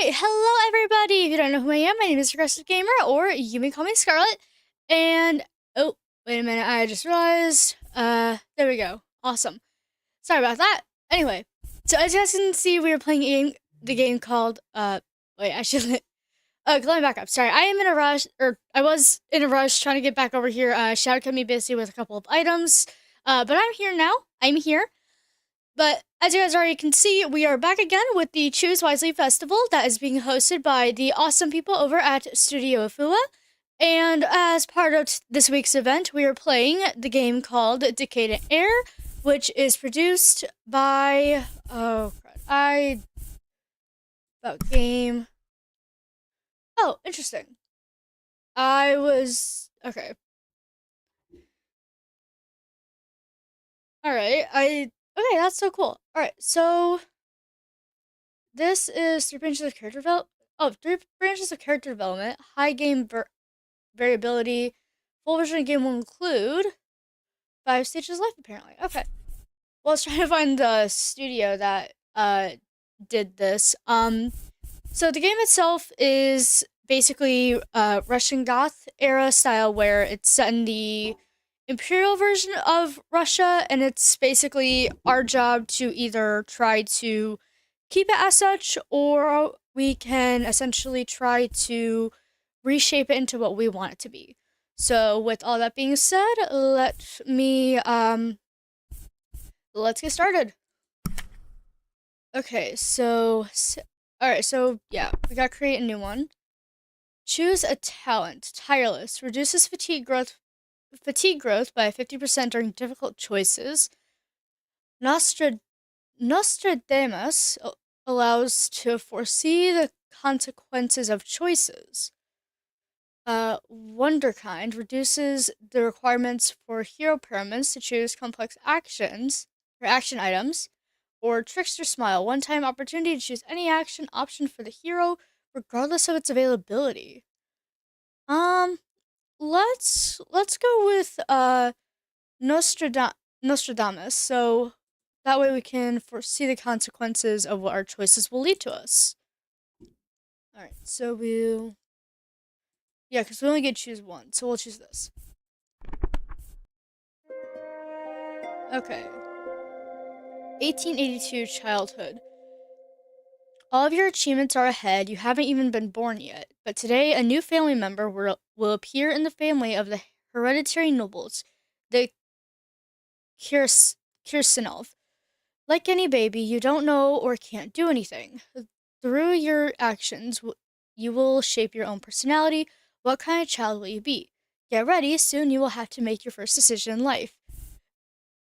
Alright, hello everybody! If you don't know who I am, my name is Progressive Gamer, or you may call me Scarlet. And, oh, wait a minute, I just realized, there we go. Awesome. Sorry about that. Anyway, so as you guys can see, we are playing the game called, wait, actually, let me back up. Sorry, I am in a rush, or I was in a rush trying to get back over here. Shadow kept me busy with a couple of items, but I'm here now. I'm here. But as you guys already can see, we are back again with the Choose Wisely Festival that is being hosted by the awesome people over at Studio Afua. And as part of this week's event, we are playing the game called Decadent Heir, which is produced by about game. Oh, interesting. Okay. Alright, okay, that's so cool. Alright, so this is three branches of character development. Oh, three branches of character development. High game variability. Full version of game will include 5 stages of life, apparently. Okay. Well, let's try to find the studio that did this. So the game itself is basically Russian Goth era style, where it's set in the Imperial version of Russia, and it's basically our job to either try to keep it as such, or we can essentially try to reshape it into what we want it to be. So, with all that being said, let's get started. Okay, alright, so yeah, we gotta create a new one. Choose a talent. Tireless. Reduces fatigue growth by 50% during difficult choices. Nostradamus allows to foresee the consequences of choices. Wonderkind reduces the requirements for hero pyramids to choose complex actions or action items. Or Trickster Smile, one-time opportunity to choose any action option for the hero, regardless of its availability. Let's go with Nostradamus, so that way we can foresee the consequences of what our choices will lead to us. Alright, so because we only get to choose one, so we'll choose this. Okay. 1882 childhood. All of your achievements are ahead, you haven't even been born yet, but today a new family member will appear in the family of the hereditary nobles, the Kirsanov. Like any baby, you don't know or can't do anything. Through your actions, you will shape your own personality. What kind of child will you be? Get ready, soon you will have to make your first decision in life.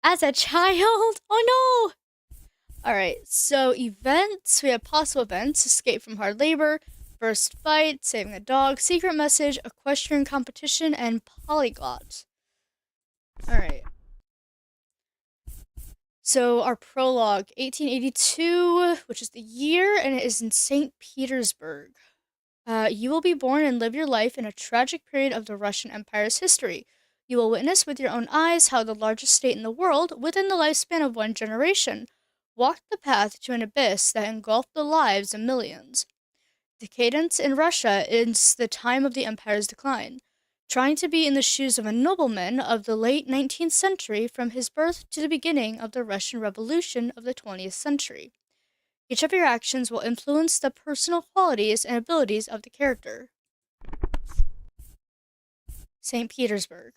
As a child? Oh no! Alright, so events. We have possible events: escape from hard labor, first fight, saving a dog, secret message, equestrian competition, and polyglot. Alright. So our prologue, 1882, which is the year, and it is in St. Petersburg. You will be born and live your life in a tragic period of the Russian Empire's history. You will witness with your own eyes how the largest state in the world, within the lifespan of one generation, walked the path to an abyss that engulfed the lives of millions. Decadence in Russia is the time of the empire's decline. Trying to be in the shoes of a nobleman of the late 19th century from his birth to the beginning of the Russian Revolution of the 20th century. Each of your actions will influence the personal qualities and abilities of the character. St. Petersburg.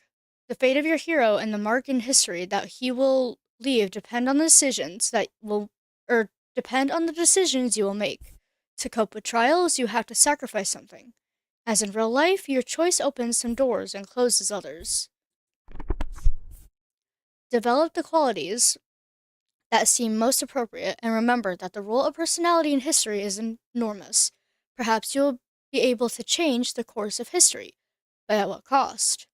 The fate of your hero and the mark in history that he will leave depend on the decisions you will make. To cope with trials, you have to sacrifice something. As in real life, your choice opens some doors and closes others. Develop the qualities that seem most appropriate, and remember that the role of personality in history is enormous. Perhaps you'll be able to change the course of history, but at what cost?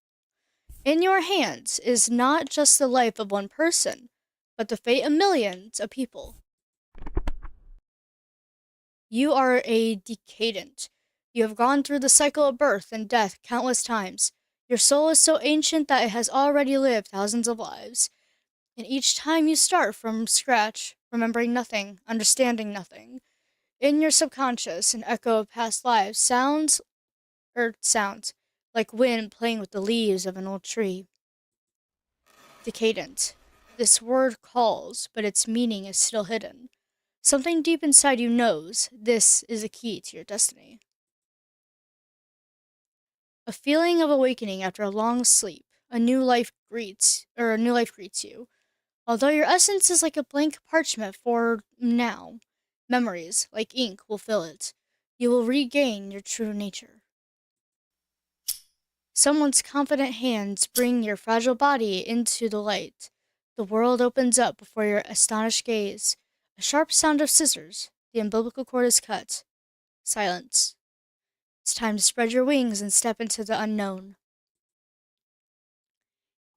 In your hands is not just the life of one person, but the fate of millions of people. You are a decadent. You have gone through the cycle of birth and death countless times. Your soul is so ancient that it has already lived thousands of lives. And each time you start from scratch, remembering nothing, understanding nothing. In your subconscious, an echo of past lives sounds like wind playing with the leaves of an old tree. Decadent. This word calls, but its meaning is still hidden. Something deep inside you knows this is a key to your destiny. A feeling of awakening after a long sleep. A new life greets you. Although your essence is like a blank parchment for now, memories, like ink, will fill it. You will regain your true nature. Someone's confident hands bring your fragile body into the light. The world opens up before your astonished gaze. A sharp sound of scissors. The umbilical cord is cut. Silence. It's time to spread your wings and step into the unknown.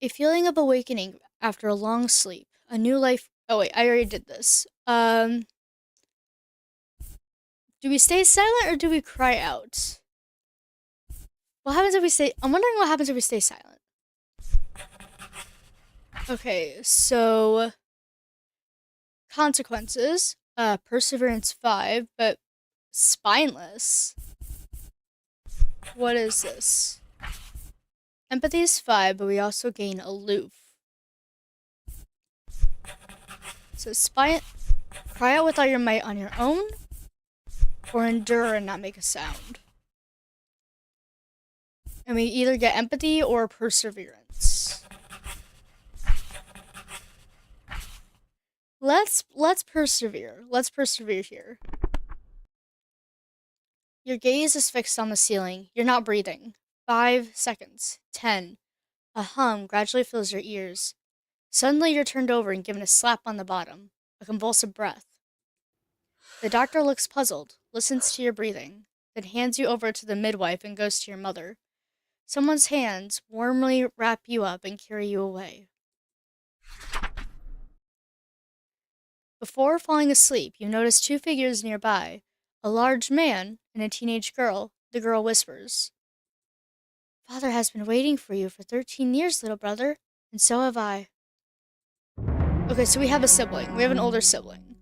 A feeling of awakening after a long sleep. A new life. Oh, wait, I already did this. Do we stay silent or do we cry out? What happens if we stay. I'm wondering what happens if we stay silent. Okay, so. Consequences. Perseverance 5, but spineless. What is this? Empathy is 5, but we also gain aloof. So cry out with all your might on your own, or endure and not make a sound. And we either get empathy or perseverance. Let's persevere. Let's persevere here. Your gaze is fixed on the ceiling. You're not breathing. 5 seconds. 10. A hum gradually fills your ears. Suddenly you're turned over and given a slap on the bottom. A convulsive breath. The doctor looks puzzled, listens to your breathing, then hands you over to the midwife and goes to your mother. Someone's hands warmly wrap you up and carry you away. Before falling asleep, you notice two figures nearby, a large man and a teenage girl. The girl whispers, "Father has been waiting for you for 13 years, little brother, and so have I." Okay, so we have a sibling. We have an older sibling.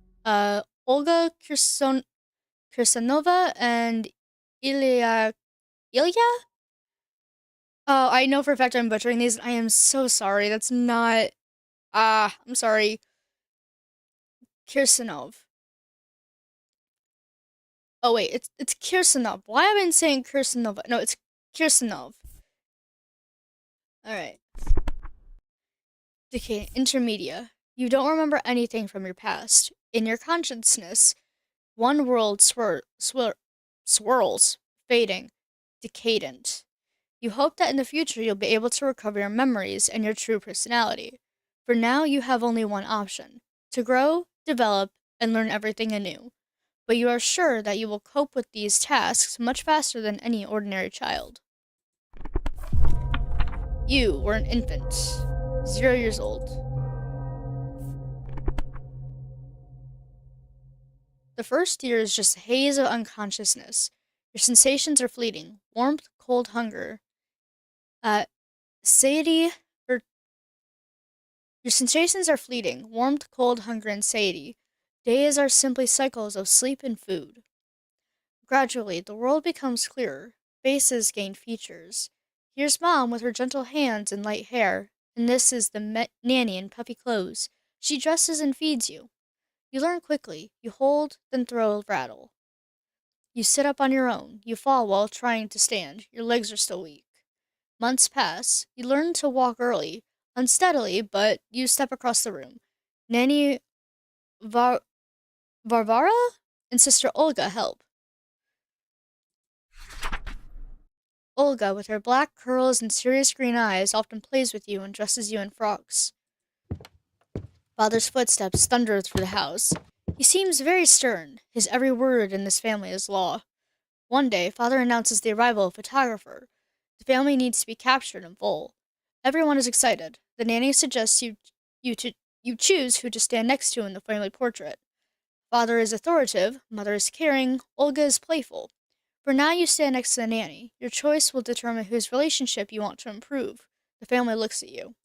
Olga Kirsanova and Ilya? Oh, I know for a fact I'm butchering these. I am so sorry. That's not. I'm sorry. Kirsanov. Oh wait, it's Kirsanov. Why have I been saying Kirsanova? No, it's Kirsanov. All right. Decay intermedia. You don't remember anything from your past. In your consciousness, one world swirls, fading, decadent. You hope that in the future you'll be able to recover your memories and your true personality. For now, you have only one option: to grow, develop, and learn everything anew. But you are sure that you will cope with these tasks much faster than any ordinary child. You were an infant, 0 years old. The first year is just a haze of unconsciousness. Your sensations are fleeting: warmth, cold, hunger. Satiety, or your sensations are fleeting: warmth, cold, hunger, and satiety. Days are simply cycles of sleep and food. Gradually, the world becomes clearer. Faces gain features. Here's Mom with her gentle hands and light hair, and this is the nanny in puffy clothes. She dresses and feeds you. You learn quickly. You hold, then throw, rattle. You sit up on your own. You fall while trying to stand. Your legs are still weak. Months pass. You learn to walk early, unsteadily, but you step across the room. Nanny Varvara and Sister Olga help. Olga, with her black curls and serious green eyes, often plays with you and dresses you in frocks. Father's footsteps thunder through the house. He seems very stern. His every word in this family is law. One day, Father announces the arrival of a photographer. The family needs to be captured in full. Everyone is excited. The nanny suggests you choose who to stand next to in the family portrait. Father is authoritative, Mother is caring, Olga is playful. For now, you stand next to the nanny. Your choice will determine whose relationship you want to improve. The family looks at you.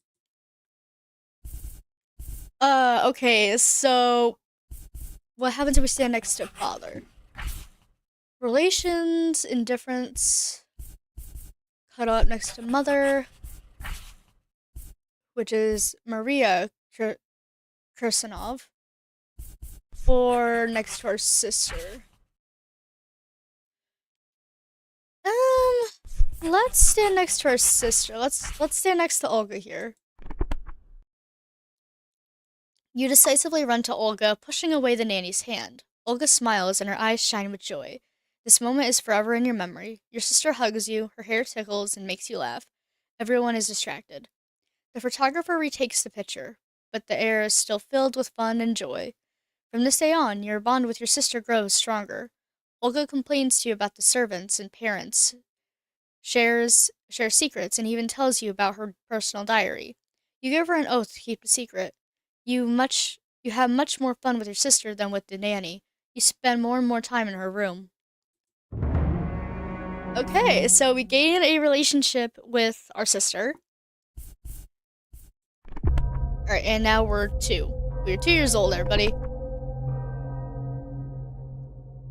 Okay, so what happens if we stand next to Father? Relations, indifference, cut up next to mother, which is Maria Kirsanov, or next to our sister. Um, let's stand next to our sister. Let's stand next to Olga here. You decisively run to Olga, pushing away the nanny's hand. Olga smiles and her eyes shine with joy. This moment is forever in your memory. Your sister hugs you, her hair tickles and makes you laugh. Everyone is distracted. The photographer retakes the picture, but the air is still filled with fun and joy. From this day on, your bond with your sister grows stronger. Olga complains to you about the servants and parents, shares secrets, and even tells you about her personal diary. You give her an oath to keep the secret. You have much more fun with your sister than with the nanny. You spend more and more time in her room. Okay, so we gain a relationship with our sister. Alright, and now we're 2. We're 2 years old, everybody.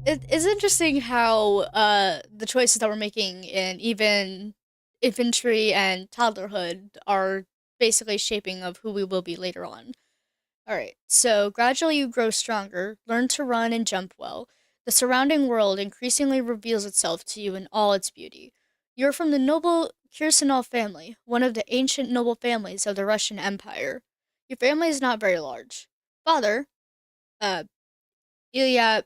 It is interesting how the choices that we're making in even infantry and toddlerhood are basically shaping of who we will be later on. Alright, so gradually you grow stronger, learn to run and jump well. The surrounding world increasingly reveals itself to you in all its beauty. You're from the noble Kirsanov family, one of the ancient noble families of the Russian Empire. Your family is not very large. Father, uh, Ilya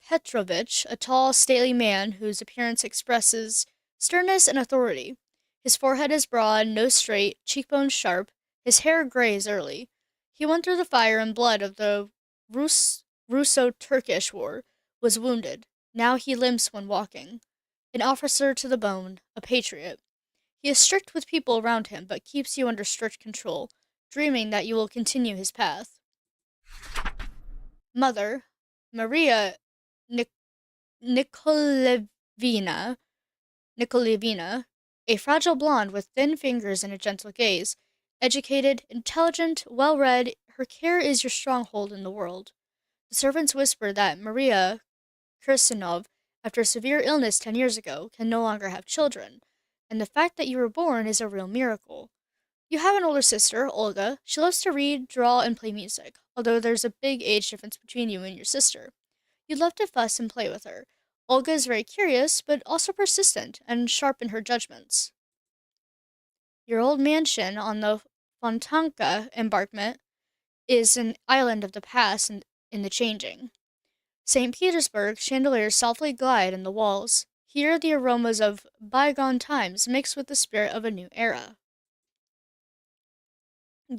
Petrovich, a tall, stately man whose appearance expresses sternness and authority. His forehead is broad, nose straight, cheekbones sharp, his hair grays early. He went through the fire and blood of the Russo-Turkish War, was wounded. Now he limps when walking. An officer to the bone, a patriot. He is strict with people around him, but keeps you under strict control, dreaming that you will continue his path. Mother, Maria Nik- Nikolevina, Nikolevina, a fragile blonde with thin fingers and a gentle gaze. Educated, intelligent, well read, her care is your stronghold in the world. The servants whisper that Maria Kirsanov, after a severe illness 10 years ago, can no longer have children, and the fact that you were born is a real miracle. You have an older sister, Olga. She loves to read, draw, and play music, although there's a big age difference between you and your sister. You'd love to fuss and play with her. Olga is very curious, but also persistent and sharp in her judgments. Your old mansion on the Fontanka embankment is an island of the past and in the changing. St. Petersburg chandeliers softly glide in the walls. Here the aromas of bygone times mix with the spirit of a new era.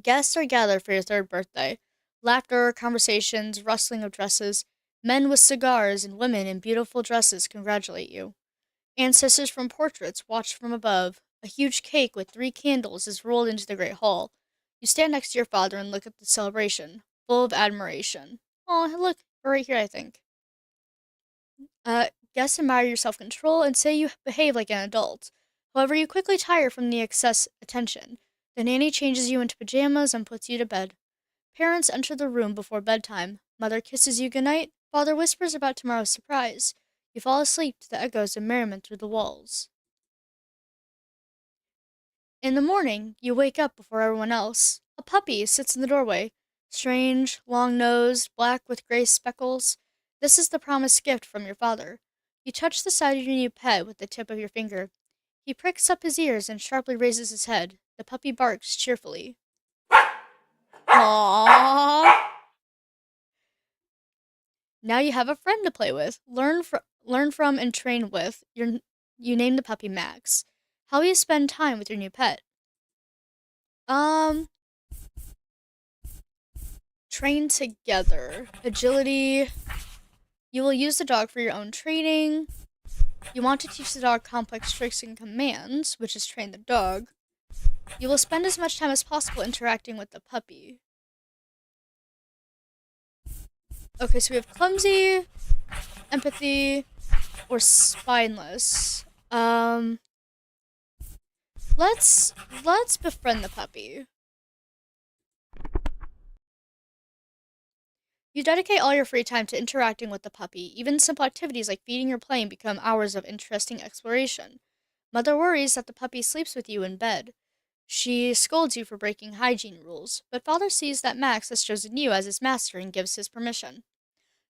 Guests are gathered for your third birthday. Laughter, conversations, rustling of dresses. Men with cigars and women in beautiful dresses congratulate you. Ancestors from portraits watch from above. A huge cake with 3 candles is rolled into the great hall. You stand next to your father and look at the celebration, full of admiration. Oh, look, we're right here, I think. Guests admire your self control and say you behave like an adult. However, you quickly tire from the excess attention. The nanny changes you into pajamas and puts you to bed. Parents enter the room before bedtime. Mother kisses you goodnight. Father whispers about tomorrow's surprise. You fall asleep to the echoes of merriment through the walls. In the morning, you wake up before everyone else. A puppy sits in the doorway. Strange, long-nosed, black with gray speckles. This is the promised gift from your father. You touch the side of your new pet with the tip of your finger. He pricks up his ears and sharply raises his head. The puppy barks cheerfully. Aww. Now you have a friend to play with. Learn from and train with. You name the puppy Max. How will you spend time with your new pet? Um, Train together. Agility. You will use the dog for your own training. You want to teach the dog complex tricks and commands, which is train the dog. You will spend as much time as possible interacting with the puppy. Okay, so we have clumsy, empathy, or spineless. Let's befriend the puppy. You dedicate all your free time to interacting with the puppy. Even simple activities like feeding or playing become hours of interesting exploration. Mother worries that the puppy sleeps with you in bed. She scolds you for breaking hygiene rules, but father sees that Max has chosen you as his master and gives his permission.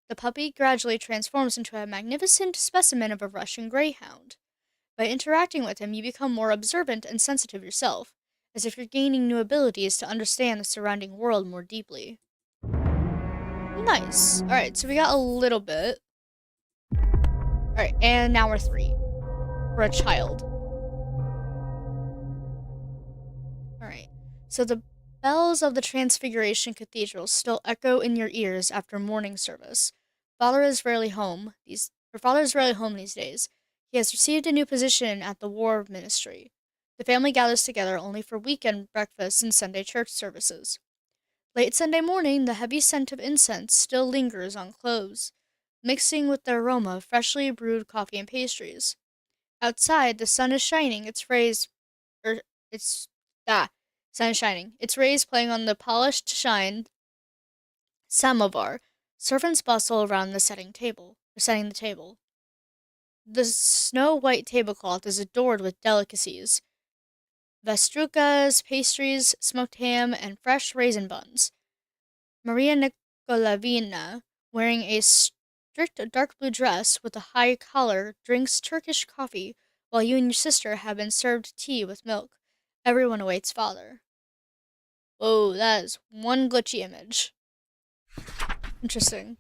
The puppy gradually transforms into a magnificent specimen of a Russian greyhound. By interacting with him, you become more observant and sensitive yourself, as if you're gaining new abilities to understand the surrounding world more deeply. Nice. Alright, so we got a little bit. Alright, and now we're three. For a child. Alright, so the bells of the Transfiguration Cathedral still echo in your ears after morning service. Father is rarely home these days. He has received a new position at the War Ministry. The family gathers together only for weekend breakfasts and Sunday church services. Late Sunday morning, the heavy scent of incense still lingers on clothes, mixing with the aroma of freshly brewed coffee and pastries. Outside, the sun is shining, er, its, sun is shining, its rays playing on the polished shine samovar. Servants bustle around setting the table. The snow-white tablecloth is adorned with delicacies, vestrucas, pastries, smoked ham, and fresh raisin buns. Maria Nikolaevna, wearing a strict dark blue dress with a high collar, drinks Turkish coffee, while you and your sister have been served tea with milk. Everyone awaits father. Whoa, that is one glitchy image. Interesting.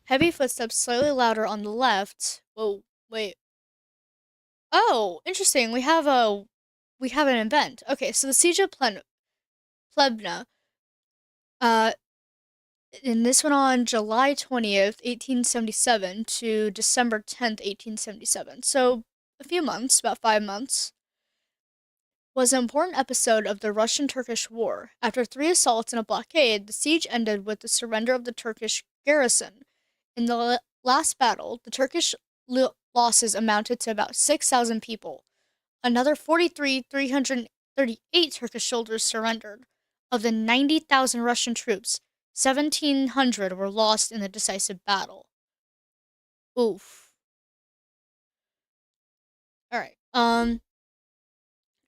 Heavy footsteps slightly louder on the left. Whoa, wait. Oh, interesting. We have an event. Okay, so the Siege of Plebna, uh, and this went on July 20th, 1877 to December 10th, 1877. So a few months, about 5 months, was an important episode of the Russian-Turkish War. After 3 assaults and a blockade, the siege ended with the surrender of the Turkish garrison. In the last battle, the Turkish losses amounted to about 6,000 people. Another 338 Turkish soldiers surrendered. Of the 90,000 Russian troops, 1,700 were lost in the decisive battle. Oof. Alright.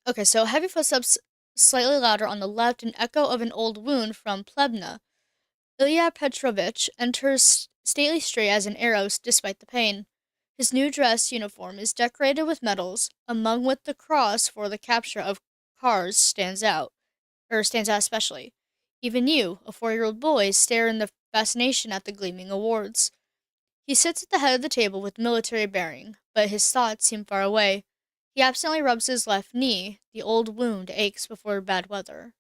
Okay, so heavy footsteps slightly louder on the left, an echo of an old wound from Plebna. Ilya Petrovich enters stately straight as an arrow despite the pain. His new dress uniform is decorated with medals, among which the cross for the capture of Kars stands out especially. Even you, a 4-year-old boy, stare in the fascination at the gleaming awards. He sits at the head of the table with military bearing, but his thoughts seem far away. He absently rubs his left knee. The old wound aches before bad weather.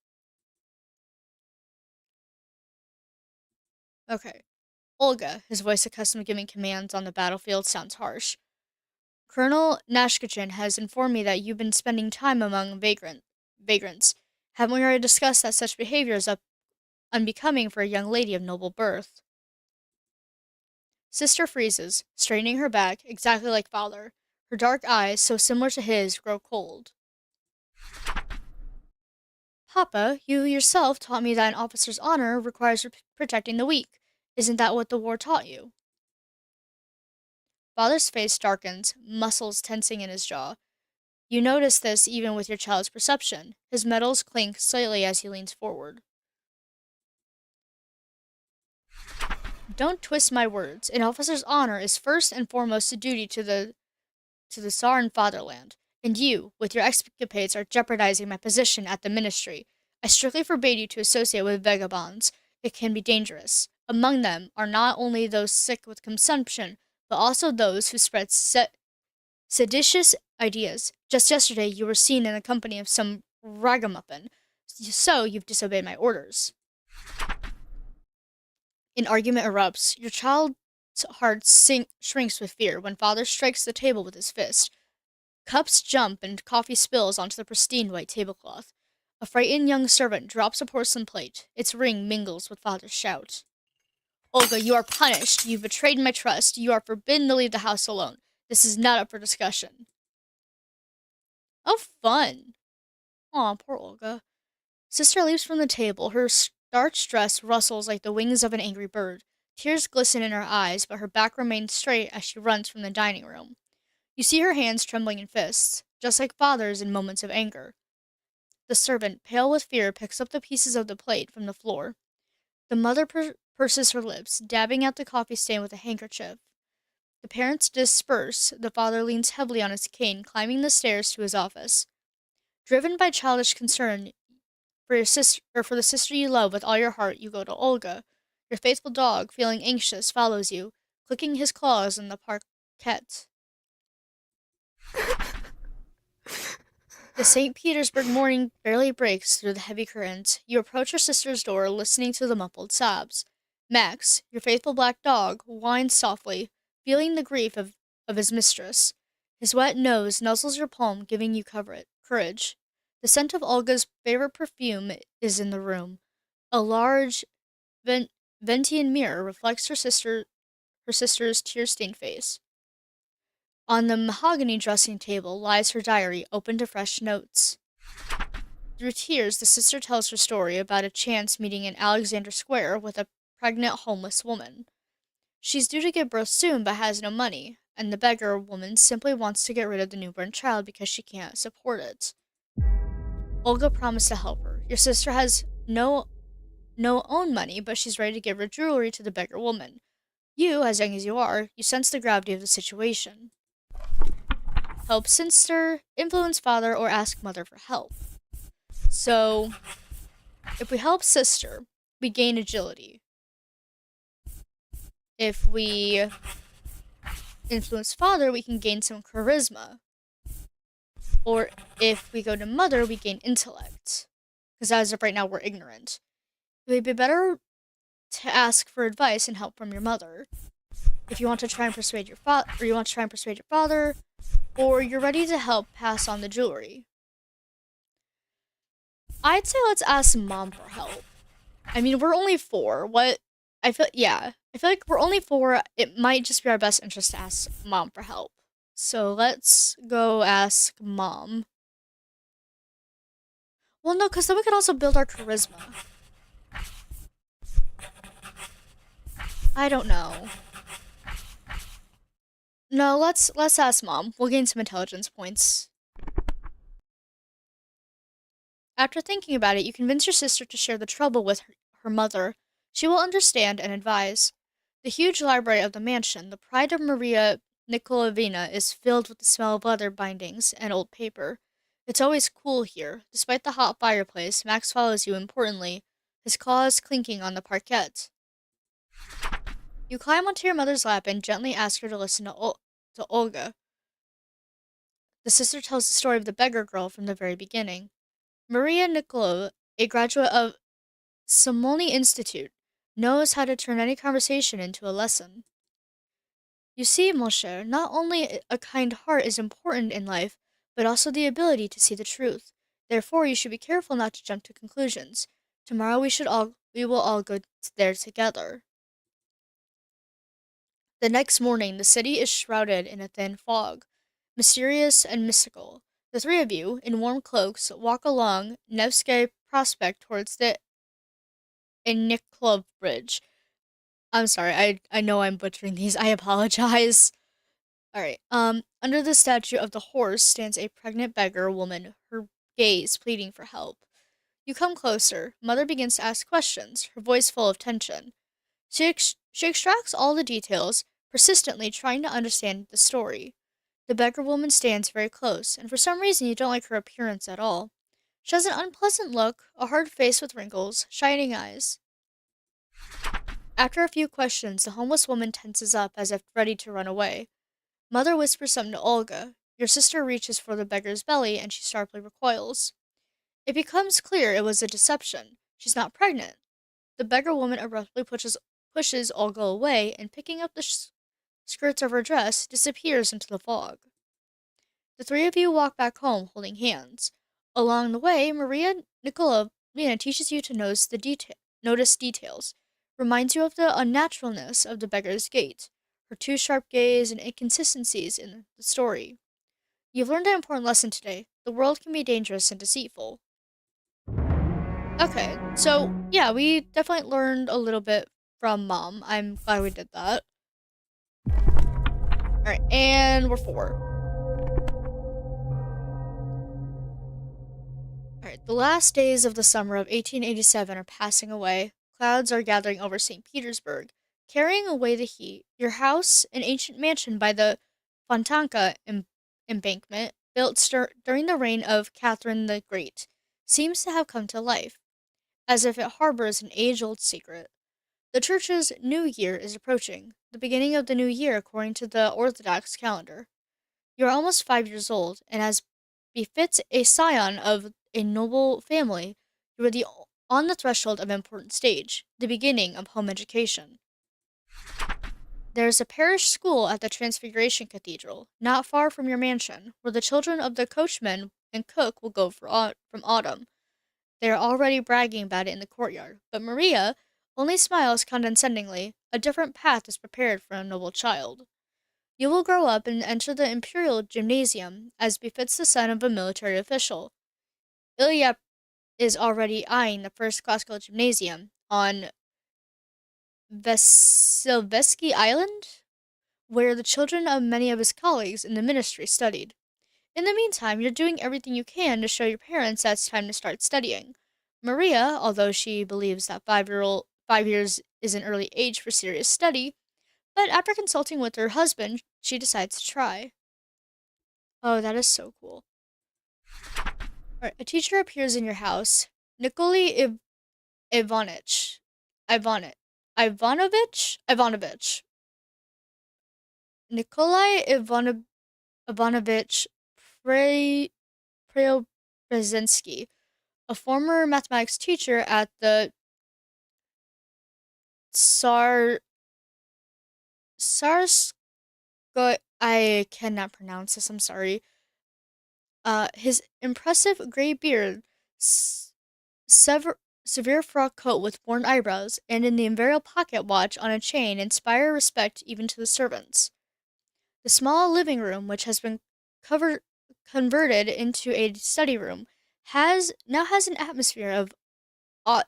Okay. Olga, his voice accustomed to giving commands on the battlefield, sounds harsh. Colonel Nashkichin has informed me that you've been spending time among vagrants. Haven't we already discussed that such behavior is unbecoming for a young lady of noble birth? Sister freezes, straightening her back, exactly like father. Her dark eyes, so similar to his, grow cold. Papa, you yourself taught me that an officer's honor requires protecting the weak. Isn't that what the war taught you? Father's face darkens, muscles tensing in his jaw. You notice this even with your child's perception. His metals clink slightly as he leans forward. Don't twist my words. An officer's honor is first and foremost a duty to the Tsar and fatherland. And you, with your escapades, are jeopardizing my position at the ministry. I strictly forbade you to associate with vagabonds. It can be dangerous. Among them are not only those sick with consumption, but also those who spread seditious ideas. Just yesterday, you were seen in the company of some ragamuffin, so you've disobeyed my orders. An argument erupts. Your child's heart shrinks with fear when father strikes the table with his fist. Cups jump and coffee spills onto the pristine white tablecloth. A frightened young servant drops a porcelain plate. Its ring mingles with father's shout. Olga, you are punished. You've betrayed my trust. You are forbidden to leave the house alone. This is not up for discussion. Oh, fun. Aw, poor Olga. Sister leaps from the table, her Dart's dress rustles like the wings of an angry bird. Tears glisten in her eyes, but her back remains straight as she runs from the dining room. You see her hands trembling in fists, just like father's in moments of anger. The servant, pale with fear, picks up the pieces of the plate from the floor. The mother purses her lips, dabbing at the coffee stain with a handkerchief. The parents disperse. The father leans heavily on his cane, climbing the stairs to his office. Driven by childish concern for your sister or for the sister you love with all your heart, you go to Olga. Your faithful dog, feeling anxious, follows you, clicking his claws on the parquet. The St. Petersburg morning barely breaks through the heavy curtains. You approach your sister's door, listening to the muffled sobs. Max, your faithful black dog, whines softly, feeling the grief of his mistress. His wet nose nuzzles your palm, giving you courage. The scent of Olga's favorite perfume is in the room. A large Ventian mirror reflects her sister's tear-stained face. On the mahogany dressing table lies her diary, open to fresh notes. Through tears, the sister tells her story about a chance meeting in Alexander Square with a pregnant homeless woman. She's due to give birth soon but has no money, and the beggar woman simply wants to get rid of the newborn child because she can't support it. Olga promised to help her. Your sister has no own money, but she's ready to give her jewelry to the beggar woman. You, as young as you are, you sense the gravity of the situation. Help sister, influence father, or ask mother for help. So, if we help sister, we gain agility. If we influence father, we can gain some charisma. Or if we go to mother, we gain intellect. Because as of right now, we're ignorant. It would be better to ask for advice and help from your mother. If you want to try and persuade your father, or you're ready to help pass on the jewelry. I'd say let's ask mom for help. I mean, we're only 4. I feel like we're only 4. It might just be our best interest to ask mom for help. So let's go ask mom. Well, no, because then we could also build our charisma. I don't know. No, let's ask mom. We'll gain some intelligence points. After thinking about it, you convince your sister to share the trouble with her mother. She will understand and advise. The huge library of the mansion, the pride of Maria Nikolaevna, is filled with the smell of leather bindings and old paper. It's always cool here. Despite the hot fireplace, Max follows you importantly, his claws clinking on the parquet. You climb onto your mother's lap and gently ask her to listen to Olga. The sister tells the story of the beggar girl from the very beginning. Maria Nikolova, a graduate of Samolny Institute, knows how to turn any conversation into a lesson. You see, mon cher, not only a kind heart is important in life, but also the ability to see the truth. Therefore, you should be careful not to jump to conclusions. Tomorrow we will all go there together. The next morning, the city is shrouded in a thin fog, mysterious and mystical. The 3 of you, in warm cloaks, walk along Nevsky Prospect towards the Eniklov Bridge. I'm sorry, I know I'm butchering these. I apologize. Alright, under the statue of the horse stands a pregnant beggar woman, her gaze pleading for help. You come closer. Mother begins to ask questions, her voice full of tension. She extracts all the details, persistently trying to understand the story. The beggar woman stands very close, and for some reason you don't like her appearance at all. She has an unpleasant look, a hard face with wrinkles, shining eyes. After a few questions, the homeless woman tenses up as if ready to run away. Mother whispers something to Olga. Your sister reaches for the beggar's belly, and she sharply recoils. It becomes clear it was a deception. She's not pregnant. The beggar woman abruptly pushes Olga away, and picking up the skirts of her dress, disappears into the fog. The 3 of you walk back home, holding hands. Along the way, Maria Nikolavna teaches you to notice details, reminds you of the unnaturalness of the beggar's gait, her too sharp gaze, and inconsistencies in the story. You've learned an important lesson today. The world can be dangerous and deceitful. Okay, so yeah, we definitely learned a little bit from mom. I'm glad we did that. All right, and we're four. All right, the last days of the summer of 1887 are passing away. Clouds are gathering over St. Petersburg, carrying away the heat. Your house, an ancient mansion by the Fontanka embankment, built during the reign of Catherine the Great, seems to have come to life, as if it harbors an age old secret. The church's new year is approaching, the beginning of the new year according to the Orthodox calendar. You are almost 5 years old, and as befits a scion of a noble family, you are on the threshold of an important stage, the beginning of home education. There is a parish school at the Transfiguration Cathedral, not far from your mansion, where the children of the coachman and cook will go from autumn. They are already bragging about it in the courtyard, but Maria only smiles condescendingly. A different path is prepared for a noble child. You will grow up and enter the Imperial Gymnasium, as befits the son of a military official. Ilya is already eyeing the first classical gymnasium on Vasilevsky Island, where the children of many of his colleagues in the ministry studied. In the meantime, you're doing everything you can to show your parents that it's time to start studying. Maria, although she believes that 5 years is an early age for serious study, but after consulting with her husband, she decides to try. Oh, that is so cool. Alright, a teacher appears in your house. Nikolai Ivanich. Ivanich. Ivanovich. Nikolai Ivanovich Pre- Preobrazhensky, a former mathematics teacher at the Tsar Tsarskoye. I cannot pronounce this. I'm sorry. His impressive gray beard, severe frock coat with worn eyebrows, and in the imperial pocket watch on a chain inspire respect even to the servants. The small living room, which has been covered converted into a study room, has an atmosphere of au-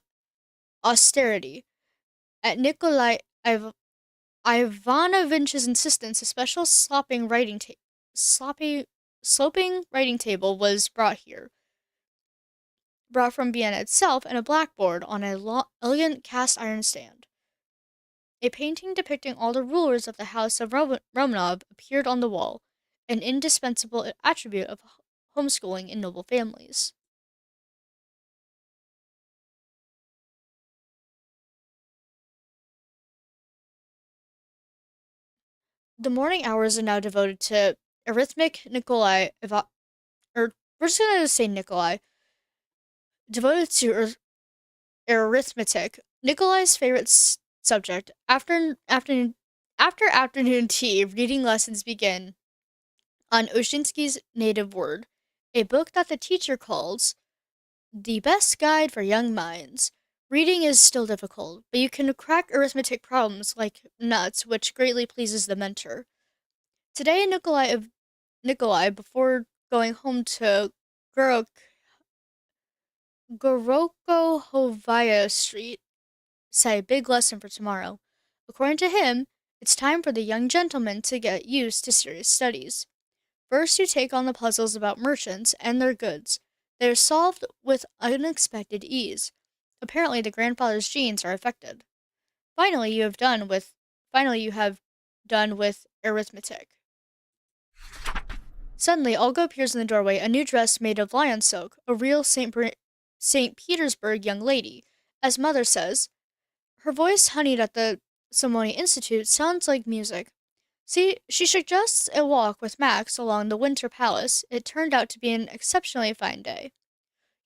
austerity. At Nikolai Ivanovich's insistence, a special sloppy sloping writing table was brought from Vienna itself, and a blackboard on a elegant cast iron stand. A painting depicting all the rulers of the House of Romanov appeared on the wall, an indispensable attribute of homeschooling in noble families. The morning hours are now devoted to arithmetic Nikolai, or we're just gonna say Nikolai, devoted to arithmetic. Nikolai's favorite subject. After afternoon tea, reading lessons begin on Oshinsky's native word, a book that the teacher calls the best guide for young minds. Reading is still difficult, but you can crack arithmetic problems like nuts, which greatly pleases the mentor. Today, Nikolai, before going home to Gorok, Gorokohovaya Street, set a big lesson for tomorrow. According to him, it's time for the young gentleman to get used to serious studies. First, you take on the puzzles about merchants and their goods. They are solved with unexpected ease. Apparently, the grandfather's genes are affected. Finally, you have done with arithmetic. Suddenly, Olga appears in the doorway, a new dress made of lion silk, a real St. Petersburg young lady, as mother says. Her voice, honeyed at the Simone Institute, sounds like music. See, she suggests a walk with Max along the Winter Palace. It turned out to be an exceptionally fine day.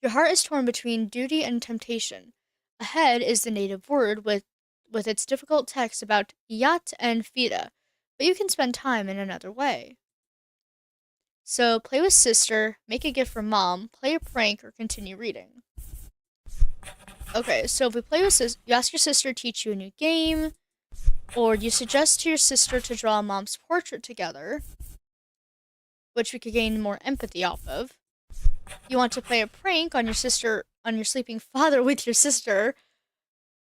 Your heart is torn between duty and temptation. Ahead is the native word with its difficult text about Yat and Fida, but you can spend time in another way. So play with sister, make a gift for mom, play a prank, or continue reading. Okay, so if we play with you ask your sister to teach you a new game, or you suggest to your sister to draw mom's portrait together, which we could gain more empathy off of. You want to play a prank on your sister on your sleeping father with your sister.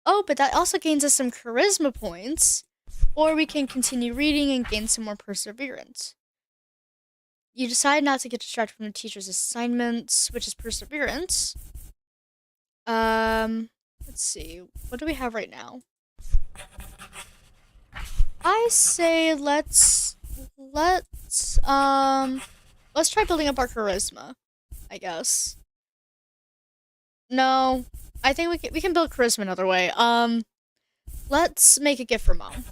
Oh, but that also gains us some charisma points. Or we can continue reading and gain some more perseverance. You decide not to get distracted from the teacher's assignments, which is perseverance. Let's see. What do we have right now? I say let's try building up our charisma, I guess. No, I think we can build charisma another way. Let's make a gift for mom.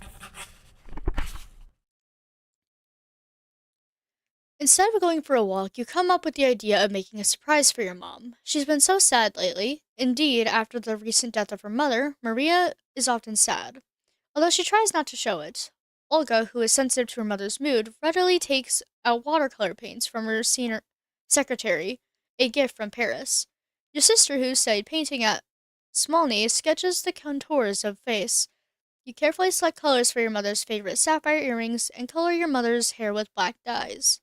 Instead of going for a walk, you come up with the idea of making a surprise for your mom. She's been so sad lately. Indeed, after the recent death of her mother, Maria is often sad, although she tries not to show it. Olga, who is sensitive to her mother's mood, readily takes out watercolor paints from her senior secretary, a gift from Paris. Your sister, who studied painting at Smolny, sketches the contours of face. You carefully select colors for your mother's favorite sapphire earrings and color your mother's hair with black dyes.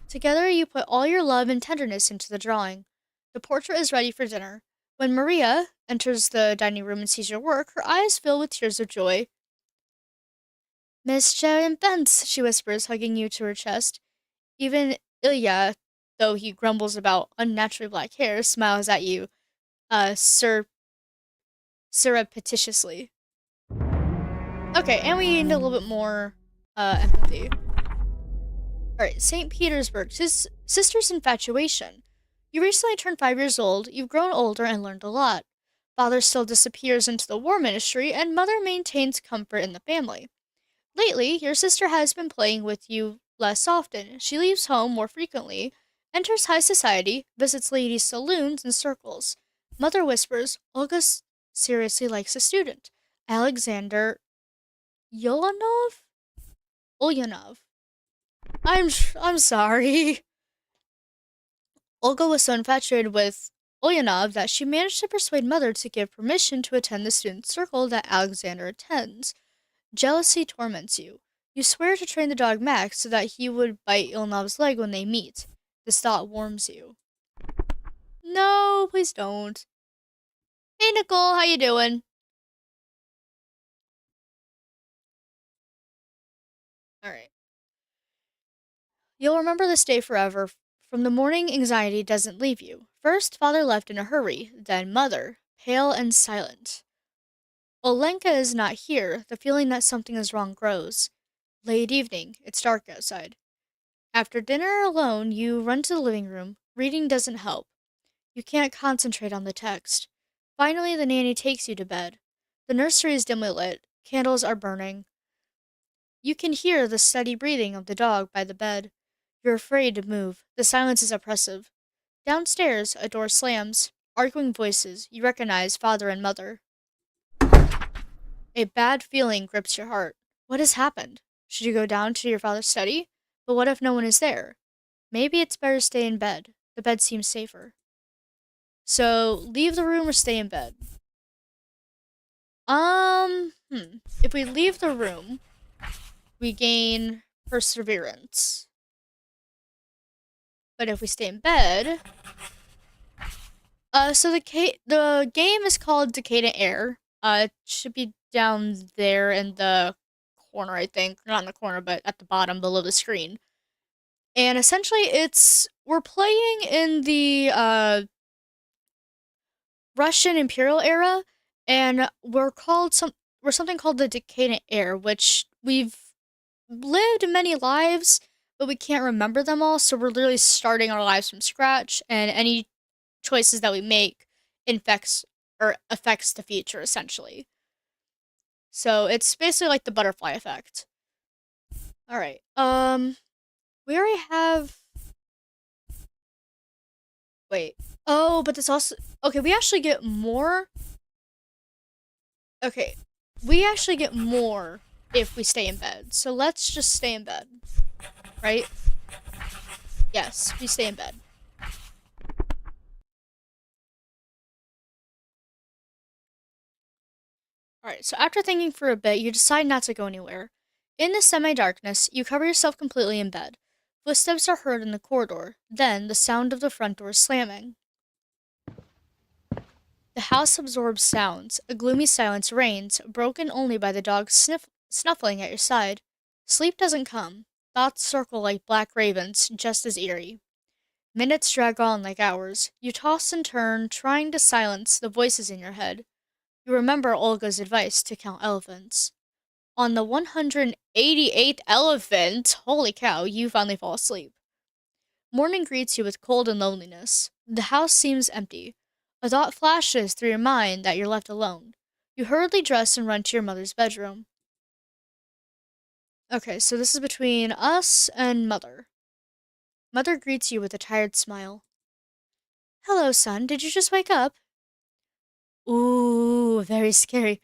Together, you put all your love and tenderness into the drawing. The portrait is ready for dinner. When Maria enters the dining room and sees your work, her eyes fill with tears of joy. Miss Sharon Bence, she whispers, hugging you to her chest. Even Ilya, though he grumbles about unnaturally black hair, smiles at you, surreptitiously. Okay, and we need a little bit more, empathy. Alright, St. Petersburg, sister's infatuation. You recently turned 5 years old, you've grown older and learned a lot. Father still disappears into the war ministry, and mother maintains comfort in the family. Lately, your sister has been playing with you less often. She leaves home more frequently, enters high society, visits ladies' saloons and circles. Mother whispers, Olga seriously likes a student, Alexander Yulanov? Ulyanov. I'm sorry. Olga was so infatuated with Ulyanov that she managed to persuade mother to give permission to attend the student circle that Alexander attends. Jealousy torments you. You swear to train the dog Max so that he would bite Ilnov's leg when they meet. This thought warms you. No, please don't. Hey Nicole, how you doing? Alright. You'll remember this day forever. From the morning, anxiety doesn't leave you. First, father left in a hurry, then mother, pale and silent. Olenka is not here. The feeling that something is wrong grows. Late evening. It's dark outside. After dinner alone, you run to the living room. Reading doesn't help. You can't concentrate on the text. Finally, the nanny takes you to bed. The nursery is dimly lit. Candles are burning. You can hear the steady breathing of the dog by the bed. You're afraid to move. The silence is oppressive. Downstairs, a door slams. Arguing voices. You recognize father and mother. A bad feeling grips your heart. What has happened? Should you go down to your father's study? But what if no one is there? Maybe it's better to stay in bed. The bed seems safer. So, leave the room or stay in bed? If we leave the room, we gain perseverance. But if we stay in bed, so the game is called Decadent Heir. It should be down there in the corner, I think. Not in the corner, but at the bottom below the screen. And essentially, we're playing in the Russian Imperial era, and we're something called the Decadent Heir, which we've lived many lives, but we can't remember them all. So we're literally starting our lives from scratch, and any choices that we make affects the future essentially. So it's basically like the butterfly effect. All right. We already have. Wait. Oh, but this also. Okay, we actually get more. Okay, we actually get more if we stay in bed. So let's just stay in bed. Right? Yes, we stay in bed. Alright, so after thinking for a bit, you decide not to go anywhere. In the semi darkness, you cover yourself completely in bed. Footsteps are heard in the corridor, then the sound of the front door slamming. The house absorbs sounds. A gloomy silence reigns, broken only by the dog snuffling at your side. Sleep doesn't come. Thoughts circle like black ravens, just as eerie. Minutes drag on like hours. You toss and turn, trying to silence the voices in your head. You remember Olga's advice to count elephants. On the 188th elephant, holy cow, you finally fall asleep. Morning greets you with cold and loneliness. The house seems empty. A thought flashes through your mind that you're left alone. You hurriedly dress and run to your mother's bedroom. Okay, so this is between us and Mother. Mother greets you with a tired smile. Hello, son. Did you just wake up? Ooh, very scary.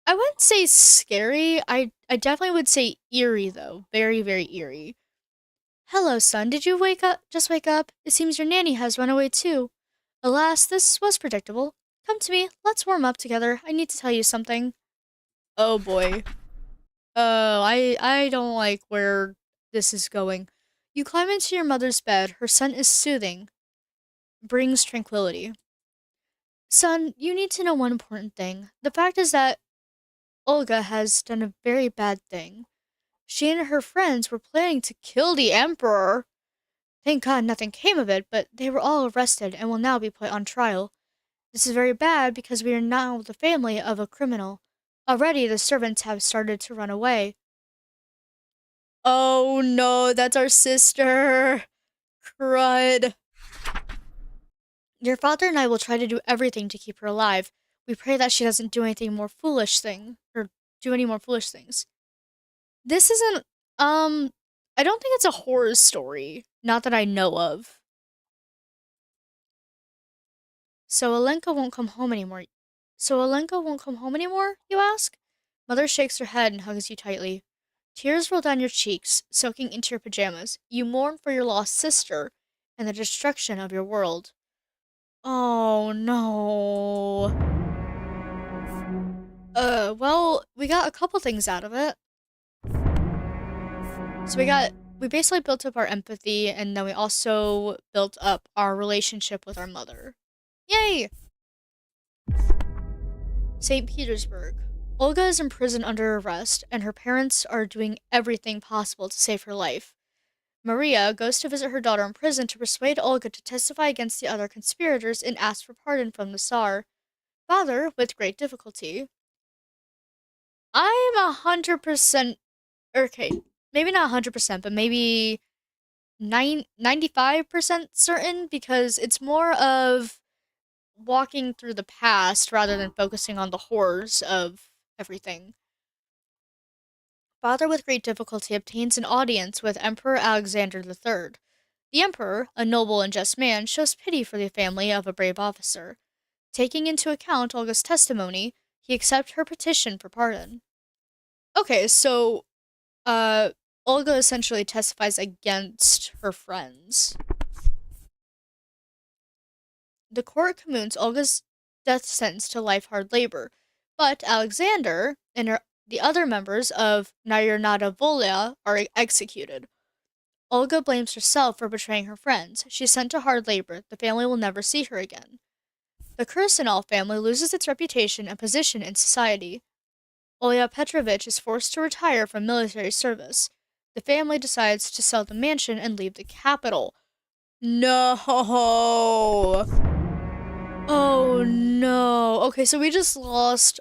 I wouldn't say scary. I definitely would say eerie though. Very, very eerie. Hello, son. Did you wake up? Just wake up? It seems your nanny has run away too. Alas, this was predictable. Come to me. Let's warm up together. I need to tell you something. Oh boy. I don't like where this is going. You climb into your mother's bed. Her scent is soothing, brings tranquility. Son, you need to know one important thing. The fact is that Olga has done a very bad thing. She and her friends were planning to kill the Emperor. Thank God nothing came of it, but they were all arrested and will now be put on trial. This is very bad because we are now the family of a criminal. Already the servants have started to run away. Oh no, that's our sister. Crud. Your father and I will try to do everything to keep her alive. We pray that she doesn't do anything more foolish thing or do any more foolish things. This isn't I don't think it's a horror story. Not that I know of. So Alenka won't come home anymore. So Alenka won't come home anymore, you ask? Mother shakes her head and hugs you tightly. Tears roll down your cheeks, soaking into your pajamas. You mourn for your lost sister and the destruction of your world. Oh no. Well, we got a couple things out of it. So we basically built up our empathy and then we also built up our relationship with our mother. Yay! St. Petersburg. Olga is in prison under arrest, and her parents are doing everything possible to save her life. Maria goes to visit her daughter in prison to persuade Olga to testify against the other conspirators and ask for pardon from the Tsar. Father, with great difficulty. I'm 100%. Okay, maybe not 100%, but maybe 95% certain because it's more of walking through the past rather than focusing on the horrors of everything. Father with great difficulty obtains an audience with Emperor Alexander III. The Emperor, a noble and just man, shows pity for the family of a brave officer. Taking into account Olga's testimony, he accepts her petition for pardon. Okay, so, Olga essentially testifies against her friends. The court commutes Olga's death sentence to life hard labor, but Alexander and the other members of Nairnada Volia are executed. Olga blames herself for betraying her friends. She's sent to hard labor. The family will never see her again. The Kursanov family loses its reputation and position in society. Olya Petrovich is forced to retire from military service. The family decides to sell the mansion and leave the capital. No! Oh no. Okay, so we just lost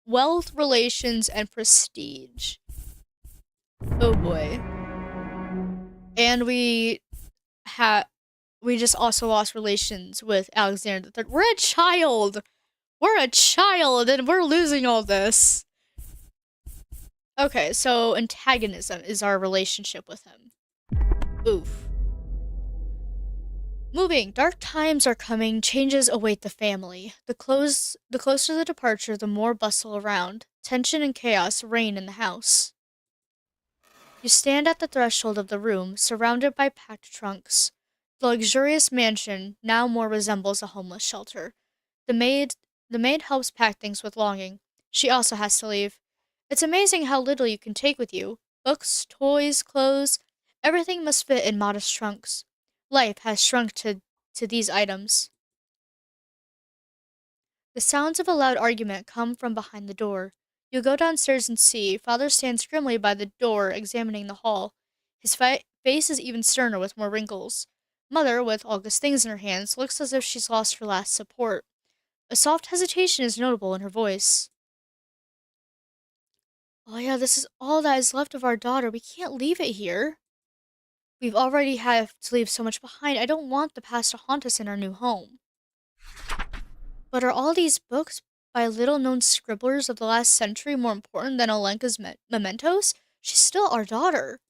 wealth, relations, and prestige. Oh boy. And we just also lost relations with Alexander III. We're a child. We're a child and we're losing all this. Okay, so antagonism is our relationship with him. Oof. Moving. Dark times are coming. Changes await the family. The closer the departure, the more bustle around. Tension and chaos reign in the house. You stand at the threshold of the room, surrounded by packed trunks. The luxurious mansion now more resembles a homeless shelter. The maid the maid helps pack things with longing. She also has to leave. It's amazing how little you can take with you. Books, toys, clothes, everything must fit in modest trunks. Life has shrunk to these items. The sounds of a loud argument come from behind the door. You go downstairs and see Father stands grimly by the door, examining the hall. His face is even sterner with more wrinkles. Mother, with Olga's things in her hands, looks as if she's lost her last support. A soft hesitation is notable in her voice. Oh yeah, this is all that is left of our daughter. We can't leave it here. We've already had to leave so much behind. I don't want the past to haunt us in our new home. But are all these books by little known scribblers of the last century more important than Olenka's mementos? She's still our daughter.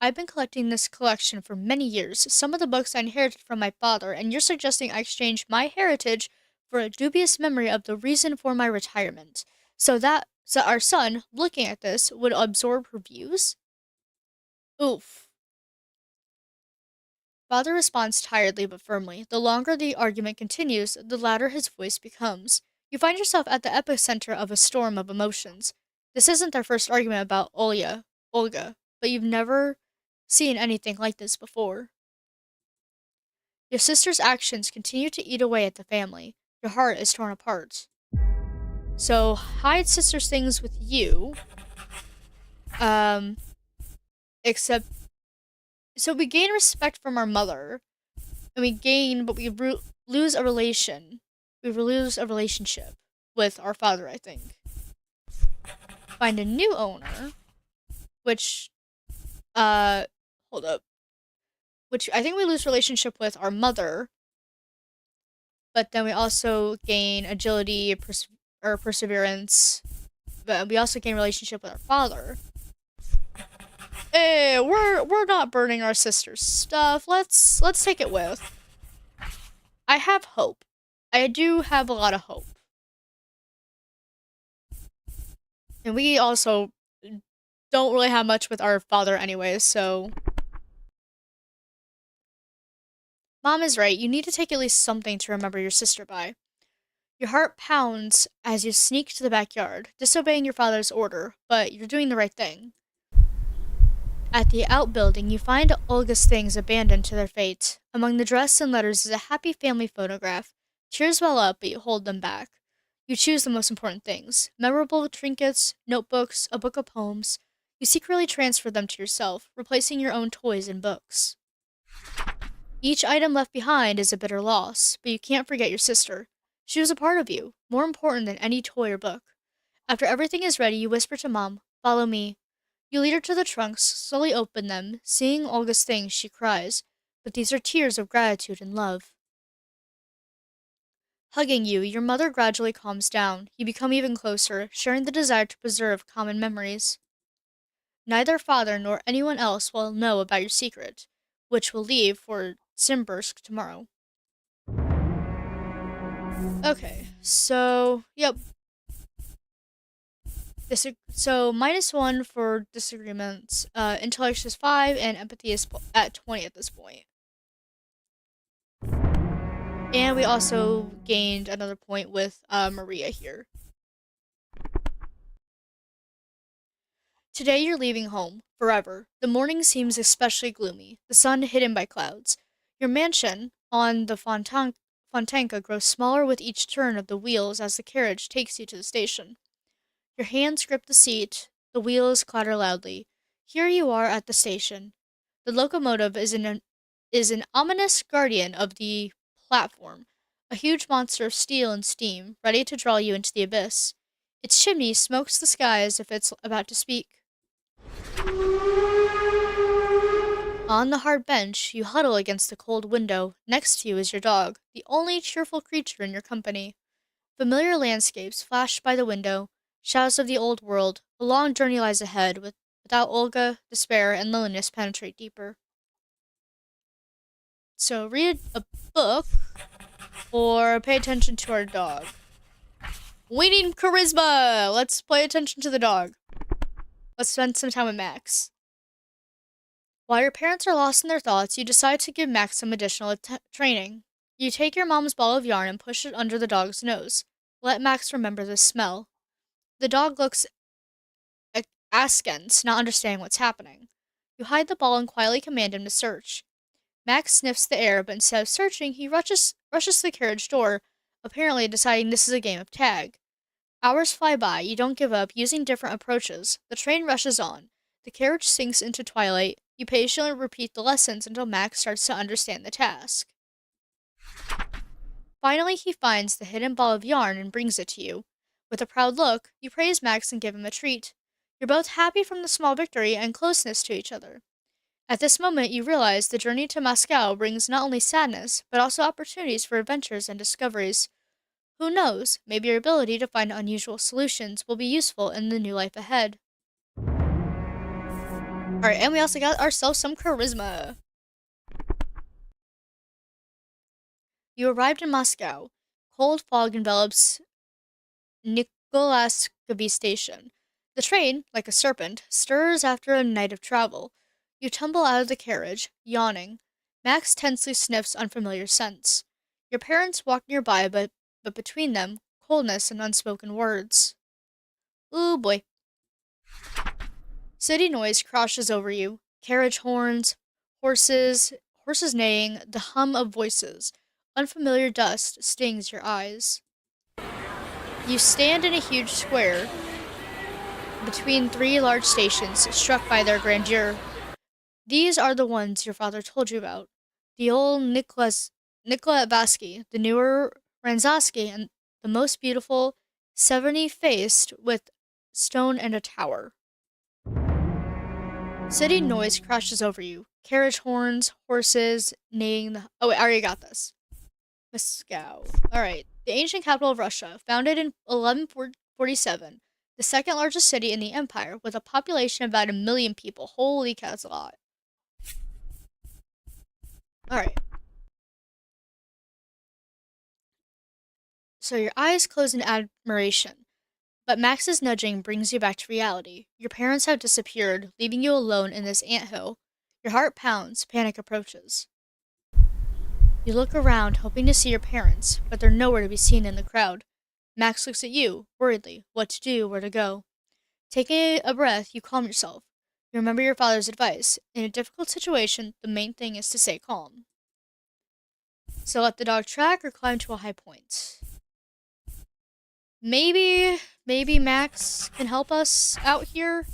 I've been collecting this collection for many years, some of the books I inherited from my father, and you're suggesting I exchange my heritage for a dubious memory of the reason for my retirement, so our son, looking at this, would absorb her views? Oof. Father responds tiredly but firmly. The longer the argument continues, the louder his voice becomes. You find yourself at the epicenter of a storm of emotions. This isn't their first argument about Olga, but you've never seen anything like this before. Your sister's actions continue to eat away at the family. Your heart is torn apart. So hide sister's things with you. Um, except so we gain respect from our mother, and we gain, but lose a relation. We lose a relationship with our father, I think. Find a new owner, which, hold up. Which I think we lose relationship with our mother, but then we also gain agility or perseverance. But we also gain relationship with our father. Hey, we're not burning our sister's stuff. Let's take it with. I have hope. I do have a lot of hope. And we also don't really have much with our father anyways, so Mom is right. You need to take at least something to remember your sister by. Your heart pounds as you sneak to the backyard, disobeying your father's order, but you're doing the right thing. At the outbuilding, you find Olga's things abandoned to their fate. Among the dress and letters is a happy family photograph. Tears well up, but you hold them back. You choose the most important things: memorable trinkets, notebooks, a book of poems. You secretly transfer them to yourself, replacing your own toys and books. Each item left behind is a bitter loss, but you can't forget your sister. She was a part of you, more important than any toy or book. After everything is ready, you whisper to Mom, "Follow me." You lead her to the trunks, slowly open them. Seeing Olga's things, she cries, but these are tears of gratitude and love. Hugging you, your mother gradually calms down. You become even closer, sharing the desire to preserve common memories. Neither father nor anyone else will know about your secret, which will leave for Simbursk tomorrow. Okay, so, yep. So, -1 for disagreements. Intellect is 5, and empathy is at 20 at this point. And we also gained another point with Maria here. Today you're leaving home, forever. The morning seems especially gloomy, the sun hidden by clouds. Your mansion on the Fontanka grows smaller with each turn of the wheels as the carriage takes you to the station. Your hands grip the seat, the wheels clatter loudly. Here you are at the station. The locomotive is an ominous guardian of the platform, a huge monster of steel and steam, ready to draw you into the abyss. Its chimney smokes the sky as if it's about to speak. On the hard bench, you huddle against the cold window. Next to you is your dog, the only cheerful creature in your company. Familiar landscapes flash by the window, shadows of the old world. A long journey lies ahead, without Olga, despair and loneliness penetrate deeper. So read a book or pay attention to our dog. We need charisma! Let's pay attention to the dog. Let's spend some time with Max. While your parents are lost in their thoughts, you decide to give Max some additional training. You take your mom's ball of yarn and push it under the dog's nose. Let Max remember the smell. The dog looks askance, not understanding what's happening. You hide the ball and quietly command him to search. Max sniffs the air, but instead of searching, he rushes to the carriage door. apparently deciding this is a game of tag. Hours fly by, you don't give up, using different approaches. The train rushes on. The carriage sinks into twilight. You patiently repeat the lessons until Max starts to understand the task. Finally, he finds the hidden ball of yarn and brings it to you. With a proud look, you praise Max and give him a treat. You're both happy from the small victory and closeness to each other. At this moment, you realize the journey to Moscow brings not only sadness, but also opportunities for adventures and discoveries. Who knows, maybe your ability to find unusual solutions will be useful in the new life ahead. Alright, and we also got ourselves some charisma. You arrived in Moscow. Cold fog envelops Nikolaevsky station. The train, like a serpent, stirs after a night of travel. You tumble out of the carriage, yawning. Max tensely sniffs unfamiliar scents. Your parents walk nearby, but between them, coldness and unspoken words. Ooh boy. City noise crashes over you. Carriage horns, horses neighing, the hum of voices. Unfamiliar dust stings your eyes. You stand in a huge square between three large stations, struck by their grandeur. These are the ones your father told you about. The old Nikola Vasky, the newer Ranzowski, and the most beautiful, 70-faced with stone and a tower. City noise crashes over you. Carriage horns, horses, neighing the... Oh, wait, I already got this. Moscow. Alright. The ancient capital of Russia, founded in 1147, the second largest city in the empire, with a population of about 1 million people. Holy cow, that's a lot. Alright. So your eyes close in admiration, but Max's nudging brings you back to reality. Your parents have disappeared, leaving you alone in this anthill. Your heart pounds, panic approaches. You look around, hoping to see your parents, but they're nowhere to be seen in the crowd. Max looks at you, worriedly, what to do, where to go. Taking a breath, you calm yourself. You remember your father's advice. In a difficult situation, the main thing is to stay calm. So let the dog track or climb to a high point. Maybe Max can help us out here.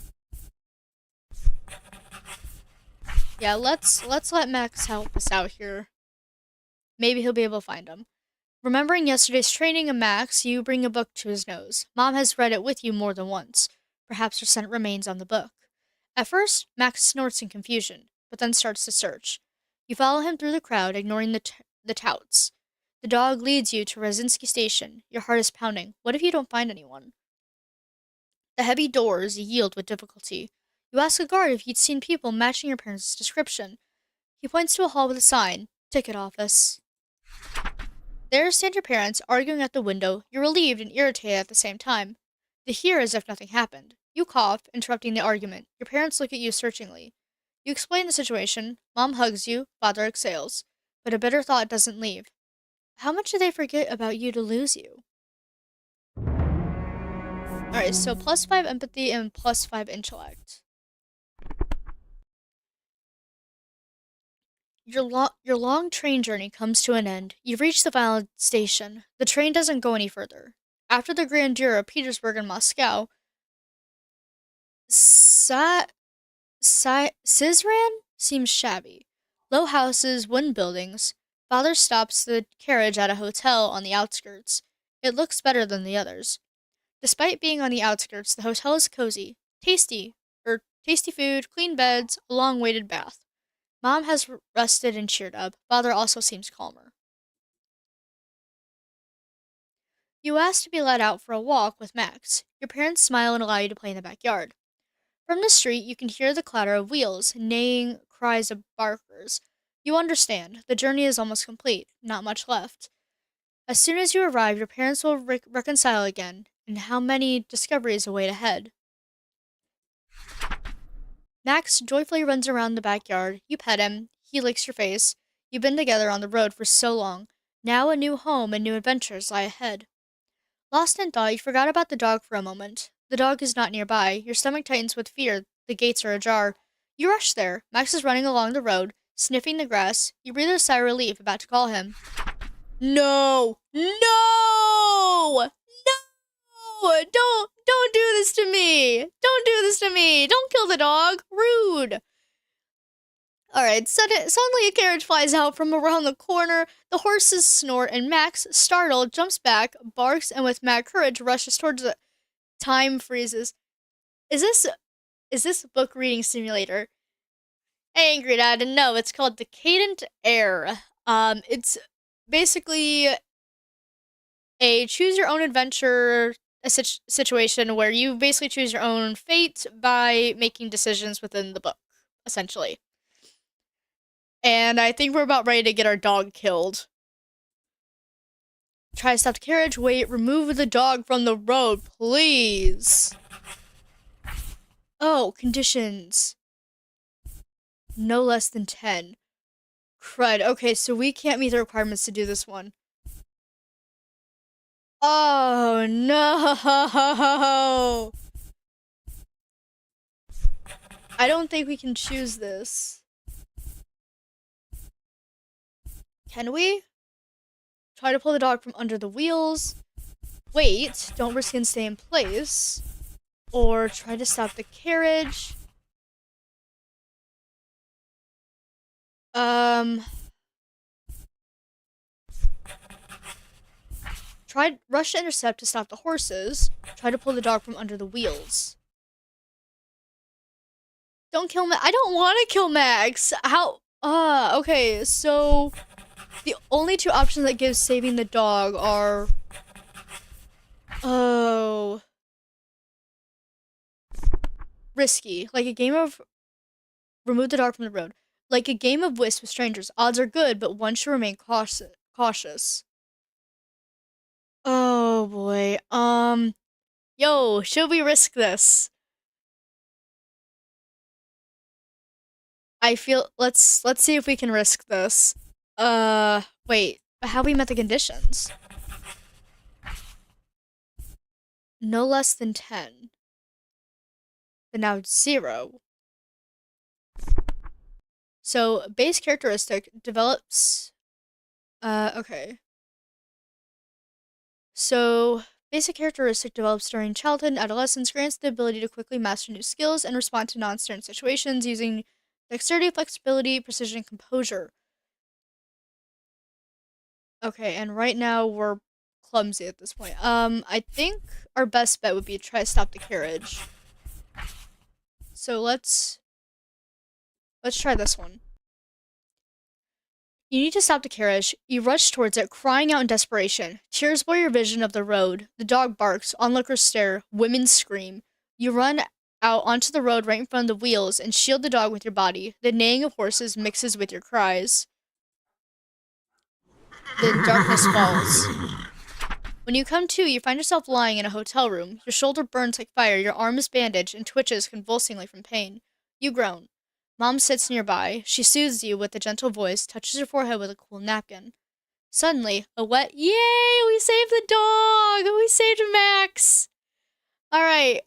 Yeah, let's let Max help us out here. Maybe he'll be able to find him. Remembering yesterday's training of Max, you bring a book to his nose. Mom has read it with you more than once. Perhaps her scent remains on the book. At first, Max snorts in confusion, but then starts to search. You follow him through the crowd, ignoring the touts. The dog leads you to Rosinski Station. Your heart is pounding. What if you don't find anyone? The heavy doors yield with difficulty. You ask a guard if he'd seen people matching your parents' description. He points to a hall with a sign, ticket office. There stand your parents, arguing at the window. You're relieved and irritated at the same time. They hear as if nothing happened. You cough, interrupting the argument. Your parents look at you searchingly. You explain the situation. Mom hugs you. Father exhales. But a bitter thought doesn't leave. How much did they forget about you to lose you? Alright, so +5 empathy and +5 intellect. Your long train journey comes to an end. You've reached the final station. The train doesn't go any further. After the grandeur of Petersburg and Moscow, Sizran seems shabby. Low houses, wooden buildings. Father stops the carriage at a hotel on the outskirts. It looks better than the others. Despite being on the outskirts, the hotel is cozy, tasty food, clean beds, a long-waited bath. Mom has rested and cheered up. Father also seems calmer. You ask to be let out for a walk with Max. Your parents smile and allow you to play in the backyard. From the street, you can hear the clatter of wheels, neighing cries of barkers. You understand. The journey is almost complete. Not much left. As soon as you arrive, your parents will reconcile again, and how many discoveries await ahead. Max joyfully runs around the backyard. You pet him. He licks your face. You've been together on the road for so long. Now a new home and new adventures lie ahead. Lost in thought, you forgot about the dog for a moment. The dog is not nearby. Your stomach tightens with fear. The gates are ajar. You rush there. Max is running along the road, sniffing the grass. You breathe a sigh of relief, about to call him. No! No! No! Don't do this to me! Don't do this to me! Don't kill the dog! Rude! Alright, suddenly a carriage flies out from around the corner. The horses snort, and Max, startled, jumps back, barks, and with mad courage rushes towards it. Time freezes. Is this a book reading simulator? Angry Dad, no, it's called Decadent Heir. It's basically a choose your own adventure situation where you basically choose your own fate by making decisions within the book, essentially. And I think we're about ready to get our dog killed. Try to stop the carriage. Wait, remove the dog from the road, please. Oh, conditions. No less than 10. Crud. Okay, so we can't meet the requirements to do this one. Oh, no. I don't think we can choose this. Can we? Try to pull the dog from under the wheels. Wait, don't risk it and stay in place. Or try to stop the carriage. Try rush to intercept to stop the horses. Try to pull the dog from under the wheels. Don't kill Max. I don't want to kill Max. How? Okay, so the only two options that give saving the dog are... Oh. Risky. Like a game of... Remove the dog from the road. Like a game of whist with strangers. Odds are good, but one should remain cautious. Oh, boy. Yo, should we risk this? I feel... Let's see if we can risk this. Wait. How we met the conditions? No less than 10. But now it's 0. So, base characteristic develops... okay. So, basic characteristic develops during childhood and adolescence, grants the ability to quickly master new skills and respond to non-certain situations using dexterity, flexibility, precision, and composure. Okay, and right now we're clumsy at this point. I think our best bet would be to try to stop the carriage. So let's try this one. You need to stop the carriage. You rush towards it, crying out in desperation. Tears blur your vision of the road. The dog barks, onlookers stare, women scream. You run out onto the road right in front of the wheels and shield the dog with your body. The neighing of horses mixes with your cries. The darkness falls. When you come to, you find yourself lying in a hotel room. Your shoulder burns like fire, your arm is bandaged and twitches convulsively from pain. You groan. Mom sits nearby. She soothes you with a gentle voice, touches your forehead with a cool napkin. Suddenly, a wet, yay, we saved the dog! We saved Max! Alright.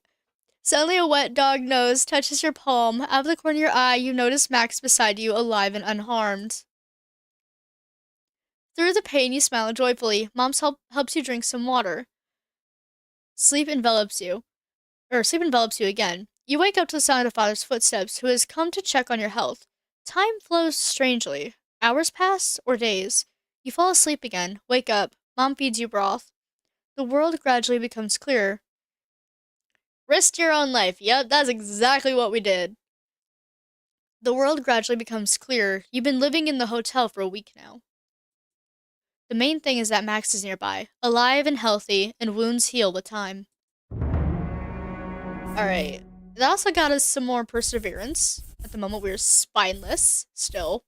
Suddenly, a wet dog nose touches your palm. Out of the corner of your eye, you notice Max beside you, alive and unharmed. Through the pain, you smile joyfully. Mom helps you drink some water. Sleep envelops you again. You wake up to the sound of father's footsteps, who has come to check on your health. Time flows strangely. Hours pass, or days. You fall asleep again, wake up, mom feeds you broth. The world gradually becomes clearer. Risk your own life. Yep, that's exactly what we did. The world gradually becomes clearer. You've been living in the hotel for a week now. The main thing is that Max is nearby, alive and healthy, and wounds heal with time. Alright. That also got us some more perseverance. At the moment, we're spineless, still.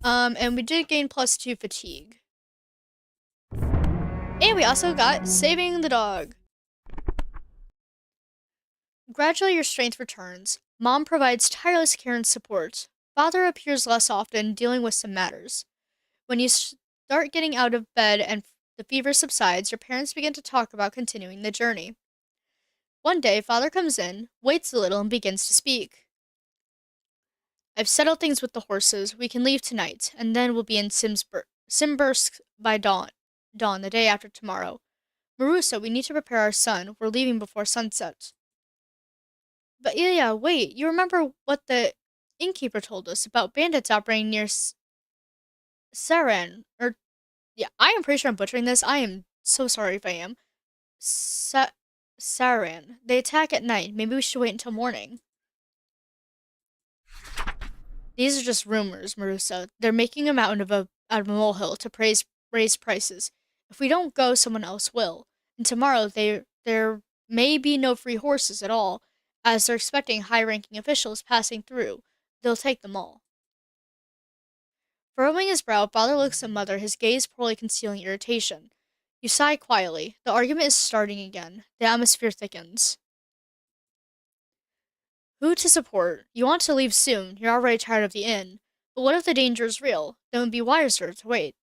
And we did gain +2 fatigue. And we also got saving the dog. Gradually, your strength returns. Mom provides tireless care and support. Father appears less often, dealing with some matters. When you start getting out of bed and the fever subsides, your parents begin to talk about continuing the journey. One day, Father comes in, waits a little, and begins to speak. I've settled things with the horses. We can leave tonight, and then we'll be in Simbursk by dawn the day after tomorrow. Marusa, we need to prepare our son. We're leaving before sunset. But yeah, wait. You remember what the innkeeper told us about bandits operating near Saran? Or yeah, I am pretty sure I'm butchering this. I am so sorry if I am. Saran. They attack at night. Maybe we should wait until morning. These are just rumors, Marusa. They're making a mountain out of a molehill to raise prices. If we don't go, someone else will. And tomorrow there may be no free horses at all, as they're expecting high-ranking officials passing through. They'll take them all. Furrowing his brow, father looks at mother, his gaze poorly concealing irritation. You sigh quietly. The argument is starting again. The atmosphere thickens. Who to support? You want to leave soon. You're already tired of the inn. But what if the danger is real? Then it would be wiser to wait.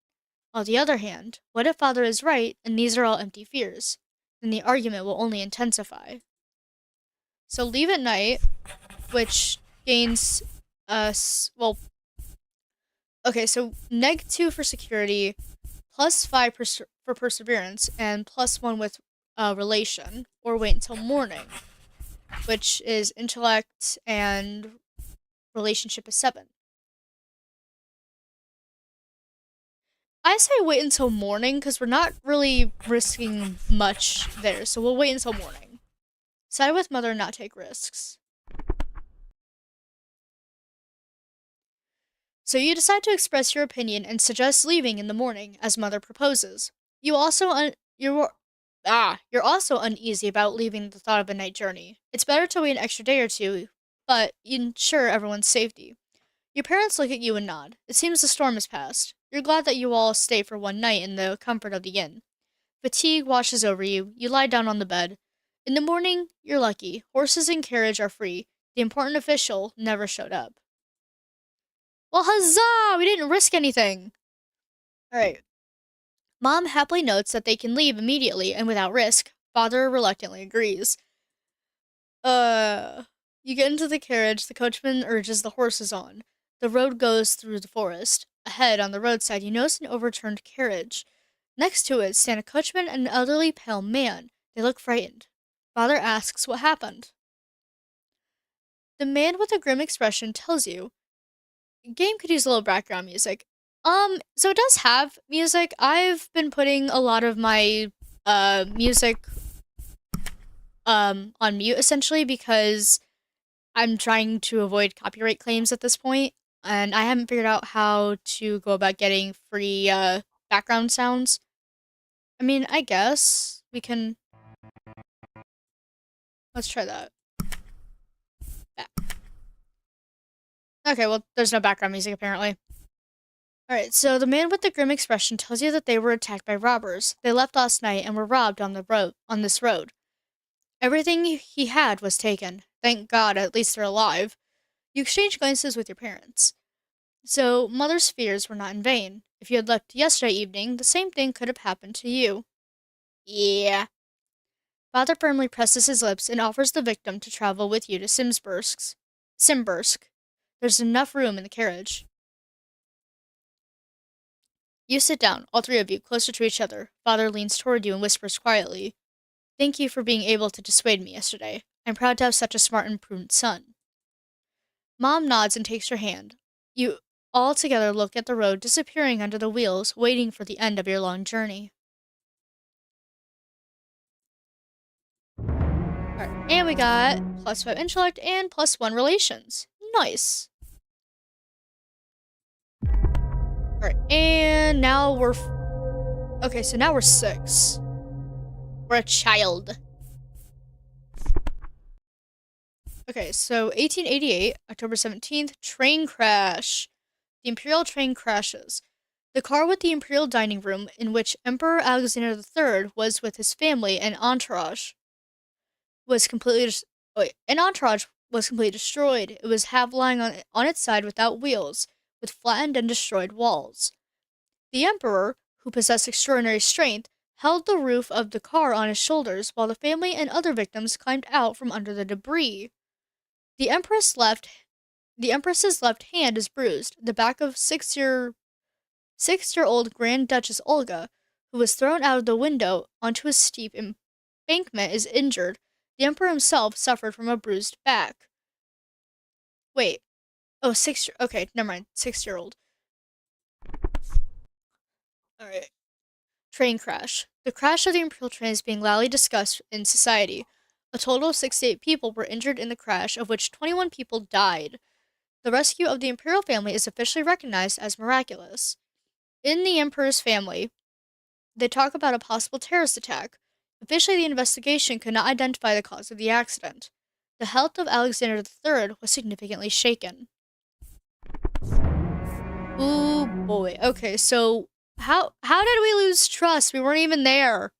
On the other hand, what if father is right and these are all empty fears? Then the argument will only intensify. So leave at night, which gains us, well, okay, so -2 for security, +5 for perseverance, and +1 with relation, or wait until morning, which is intellect and relationship is 7. I say wait until morning because we're not really risking much there, so we'll wait until morning. Side with mother and not take risks. So you decide to express your opinion and suggest leaving in the morning, as mother proposes. You're also uneasy about leaving the thought of a night journey. It's better to wait an extra day or two, but ensure everyone's safety. Your parents look at you and nod. It seems the storm has passed. You're glad that you all stay for one night in the comfort of the inn. Fatigue washes over you. You lie down on the bed. In the morning, you're lucky. Horses and carriage are free. The important official never showed up. Well, huzzah! We didn't risk anything. Alright. Mom happily notes that they can leave immediately and without risk. Father reluctantly agrees. You get into the carriage. The coachman urges the horses on. The road goes through the forest. Ahead, on the roadside, you notice an overturned carriage. Next to it stand a coachman and an elderly pale man. They look frightened. Father asks what happened. The man with a grim expression tells you. Game could use a little background music. So it does have music. I've been putting a lot of my music on mute essentially because I'm trying to avoid copyright claims at this point, and I haven't figured out how to go about getting free background sounds. I mean, I guess we can. Let's try that. Okay, well, there's no background music apparently. Alright, so the man with the grim expression tells you that they were attacked by robbers. They left last night and were robbed on this road. Everything he had was taken. Thank God, at least they're alive. You exchange glances with your parents. So, mother's fears were not in vain. If you had left yesterday evening, the same thing could have happened to you. Yeah. Father firmly presses his lips and offers the victim to travel with you to Simbursk. There's enough room in the carriage. You sit down, all three of you, closer to each other. Father leans toward you and whispers quietly, Thank you for being able to dissuade me yesterday. I'm proud to have such a smart and prudent son. Mom nods and takes your hand. You all together look at the road disappearing under the wheels, waiting for the end of your long journey. Alright, and we got +5 intellect and +1 relations. Nice. Alright, and now we're... okay, so now we're 6. We're a child. Okay, so 1888, October 17th, train crash. The Imperial train crashes. The car with the Imperial dining room, in which Emperor Alexander III was with his family and entourage, was completely destroyed. It was half lying on its side without wheels, with flattened and destroyed walls. The Emperor, who possessed extraordinary strength, held the roof of the car on his shoulders while the family and other victims climbed out from under the debris. The Empress's left hand is bruised. The back of 6-year 6-year-old Grand Duchess Olga, who was thrown out of the window onto a steep embankment, is injured. The Emperor himself suffered from a bruised back. Wait. Oh, okay, never mind. 6-year-old. Alright. Train crash. The crash of the Imperial train is being loudly discussed in society. A total of 68 people were injured in the crash, of which 21 people died. The rescue of the Imperial family is officially recognized as miraculous. In the Emperor's family, they talk about a possible terrorist attack. Officially, the investigation could not identify the cause of the accident. The health of Alexander III was significantly shaken. Ooh boy. Okay, so how did we lose trust? We weren't even there.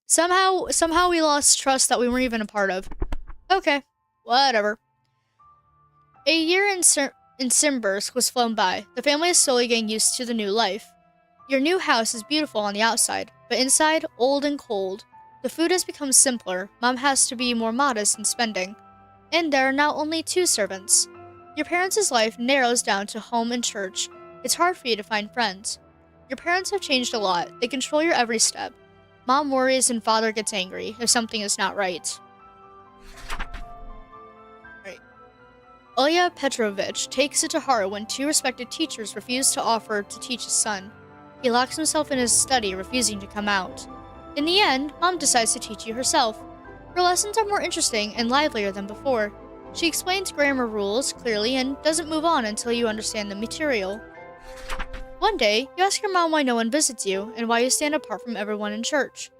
Somehow we lost trust that we weren't even a part of. Okay, whatever. A year in Simbursk was flown by. The family is slowly getting used to the new life. Your new house is beautiful on the outside, but inside, old and cold. The food has become simpler. Mom has to be more modest in spending. And there are now only 2 servants. Your parents' life narrows down to home and church. It's hard for you to find friends. Your parents have changed a lot. They control your every step. Mom worries and father gets angry if something is not right. Right. Ilya Petrovich takes it to heart when 2 respected teachers refuse to offer to teach his son. He locks himself in his study, refusing to come out. In the end, Mom decides to teach you herself. Her lessons are more interesting and livelier than before. She explains grammar rules clearly and doesn't move on until you understand the material. One day, you ask your mom why no one visits you and why you stand apart from everyone in church.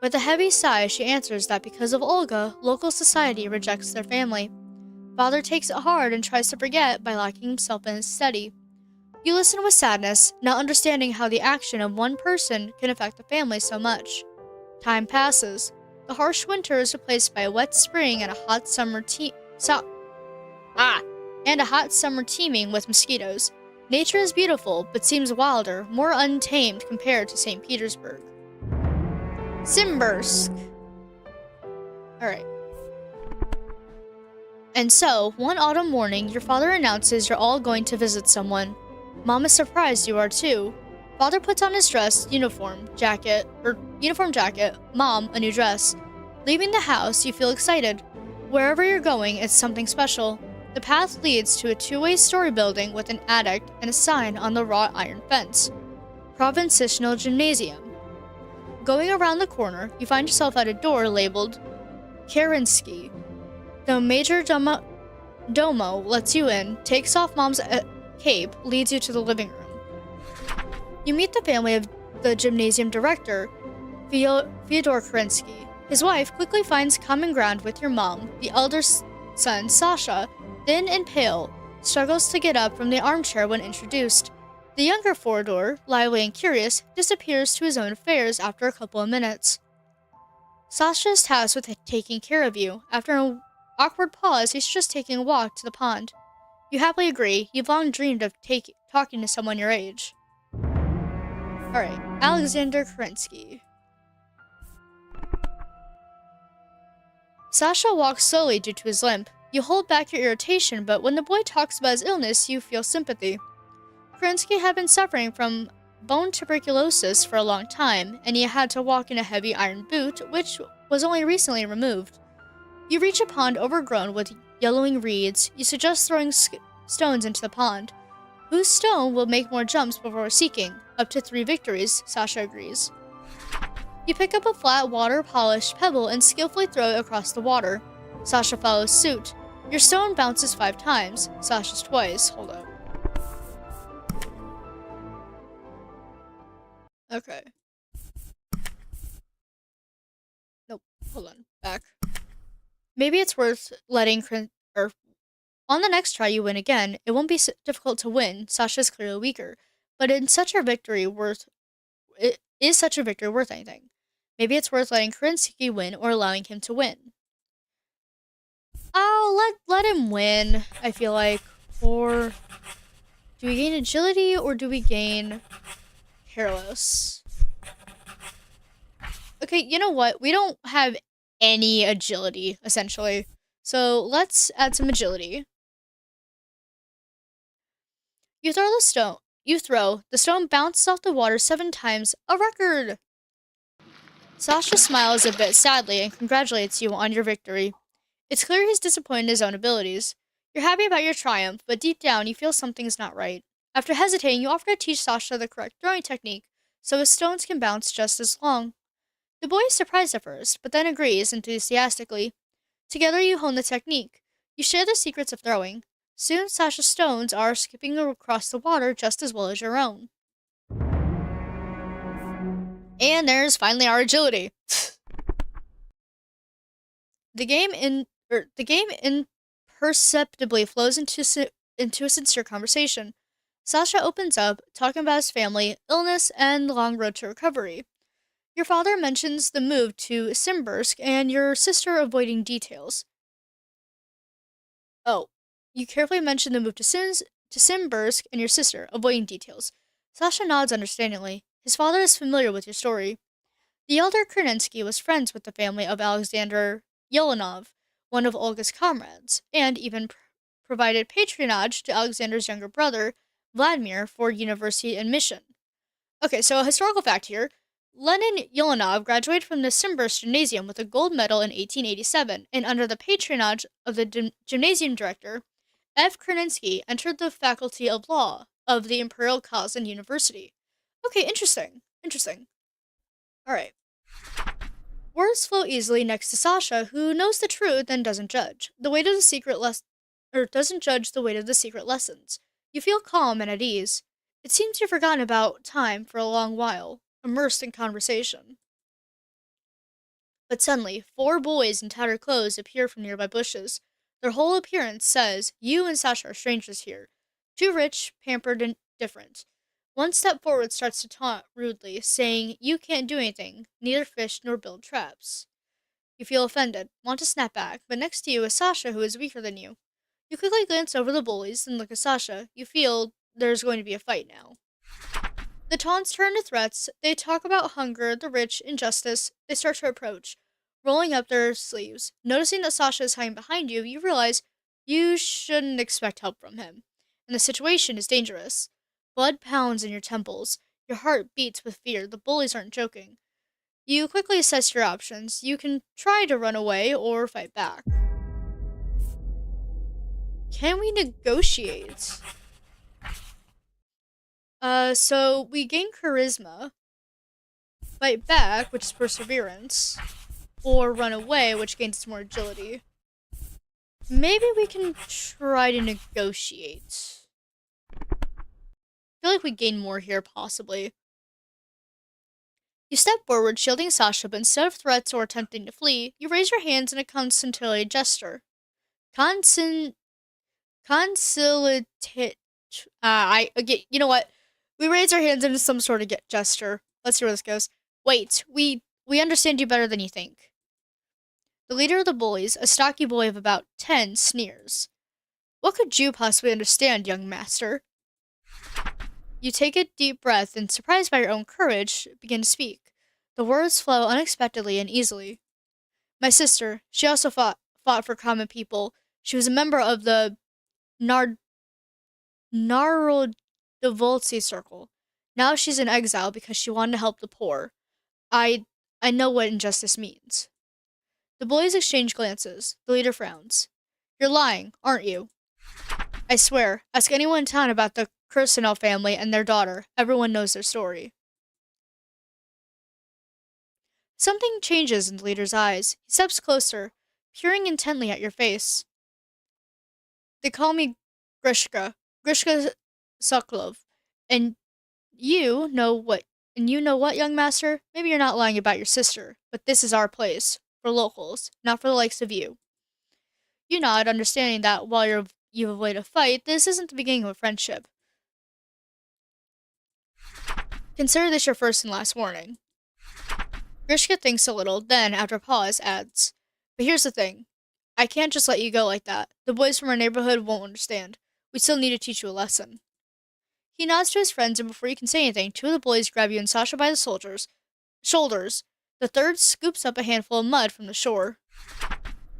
With a heavy sigh, she answers that because of Olga, local society rejects their family. Father takes it hard and tries to forget by locking himself in his study. You listen with sadness, not understanding how the action of one person can affect the family so much. Time passes. The harsh winter is replaced by a wet spring and a hot summer teeming with mosquitoes. Nature is beautiful, but seems wilder, more untamed compared to St. Petersburg. Simbursk. Alright. And so, one autumn morning, your father announces you're all going to visit someone. Mom is surprised you are too. Father puts on his uniform jacket, Mom, a new dress. Leaving the house, you feel excited. Wherever you're going, it's something special. The path leads to a 2-way story building with an attic and a sign on the wrought iron fence. Provincial Gymnasium. Going around the corner, you find yourself at a door labeled Kerensky. The major domo lets you in, takes off Mom's cape, leads you to the living room. You meet the family of the gymnasium director, Fyodor Kerensky. His wife quickly finds common ground with your mom. The elder son, Sasha, thin and pale, struggles to get up from the armchair when introduced. The younger Fyodor, lively and curious, disappears to his own affairs after a couple of minutes. Sasha is tasked with taking care of you. After an awkward pause, he's just taking a walk to the pond. You happily agree. You've long dreamed of talking to someone your age. Alright, Alexander Kerensky. Sasha walks slowly due to his limp. You hold back your irritation, but when the boy talks about his illness, you feel sympathy. Kerensky had been suffering from bone tuberculosis for a long time, and he had to walk in a heavy iron boot, which was only recently removed. You reach a pond overgrown with yellowing reeds. You suggest throwing stones into the pond. Whose stone will make more jumps before seeking? Up to 3 victories, Sasha agrees. You pick up a flat, water-polished pebble and skillfully throw it across the water. Sasha follows suit. Your stone bounces 5 times. Sasha's twice. Hold up. Okay. Nope. Hold on. Back. Maybe it's worth letting on the next try you win again. It won't be difficult to win. Sasha's clearly weaker. But is such a victory worth anything? Maybe it's worth letting Kerensky win or allowing him to win. Oh, let him win, I feel like. Or do we gain agility or do we gain careless? Okay, you know what? We don't have any agility, essentially. So let's add some agility. You throw the stone. You throw. The stone bounces off the water 7 times. A record! Sasha smiles a bit sadly and congratulates you on your victory. It's clear he's disappointed in his own abilities. You're happy about your triumph, but deep down you feel something's not right. After hesitating, you offer to teach Sasha the correct throwing technique so his stones can bounce just as long. The boy is surprised at first, but then agrees enthusiastically. Together you hone the technique. You share the secrets of throwing. Soon Sasha's stones are skipping across the water just as well as your own. And there's finally our agility. The game imperceptibly flows into a sincere conversation. Sasha opens up, talking about his family, illness, and the long road to recovery. Your father mentions the move to Simbursk and your sister avoiding details. Oh, you carefully mention the move to Simbursk and your sister avoiding details. Sasha nods understandingly. His father is familiar with your story. The elder Kerensky was friends with the family of Alexander Yelenov, one of Olga's comrades, and even provided patronage to Alexander's younger brother, Vladimir, for university admission. Okay, so a historical fact here. Lenin Yelenov graduated from the Simbursk Gymnasium with a gold medal in 1887, and under the patronage of the gymnasium director, F. Kerensky entered the faculty of law of the Imperial Kazan University. Okay, interesting. Interesting. Alright. Words flow easily next to Sasha, who knows the truth and doesn't judge. The weight of the secret doesn't judge the weight of the secret lessons. You feel calm and at ease. It seems you've forgotten about time for a long while, immersed in conversation. But suddenly, 4 boys in tattered clothes appear from nearby bushes. Their whole appearance says, you and Sasha are strangers here. Too rich, pampered, and different. One step forward starts to taunt rudely, saying, you can't do anything, neither fish nor build traps. You feel offended, want to snap back, but next to you is Sasha, who is weaker than you. You quickly glance over the bullies and look at Sasha. You feel there's going to be a fight now. The taunts turn to threats. They talk about hunger, the rich, injustice. They start to approach, rolling up their sleeves. Noticing that Sasha is hiding behind you, you realize you shouldn't expect help from him. And the situation is dangerous. Blood pounds in your temples. Your heart beats with fear. The bullies aren't joking. You quickly assess your options. You can try to run away or fight back. Can we negotiate? So we gain charisma, fight back, which is perseverance, or run away, which gains more agility. Maybe we can try to negotiate. I feel like we gain more here, possibly. You step forward, shielding Sasha, but instead of threats or attempting to flee, you raise your hands in a conciliatory gesture. Conciliate. You know what? We raise our hands in some sort of gesture. Let's see where this goes. Wait, we understand you better than you think. The leader of the bullies, a stocky boy of about 10, sneers. What could you possibly understand, young master? You take a deep breath and, surprised by your own courage, begin to speak. The words flow unexpectedly and easily. My sister, she also fought for common people. She was a member of the Narodovoltsy circle. Now she's in exile because she wanted to help the poor. I know what injustice means. The boys exchange glances. The leader frowns. You're lying, aren't you? I swear, ask anyone in town about the Kursanov family and their daughter. Everyone knows their story. Something changes in the leader's eyes. He steps closer, peering intently at your face. They call me Grishka Sokolov, and you know what? And you know what, young master? Maybe you're not lying about your sister, but this is our place for locals, not for the likes of you. You nod, understanding that while you avoid a fight, this isn't the beginning of a friendship. Consider this your first and last warning. Grishka thinks a little, then, after a pause, adds, but here's the thing. I can't just let you go like that. The boys from our neighborhood won't understand. We still need to teach you a lesson. He nods to his friends, and before you can say anything, 2 of the boys grab you and Sasha by the shoulders. The third scoops up a handful of mud from the shore.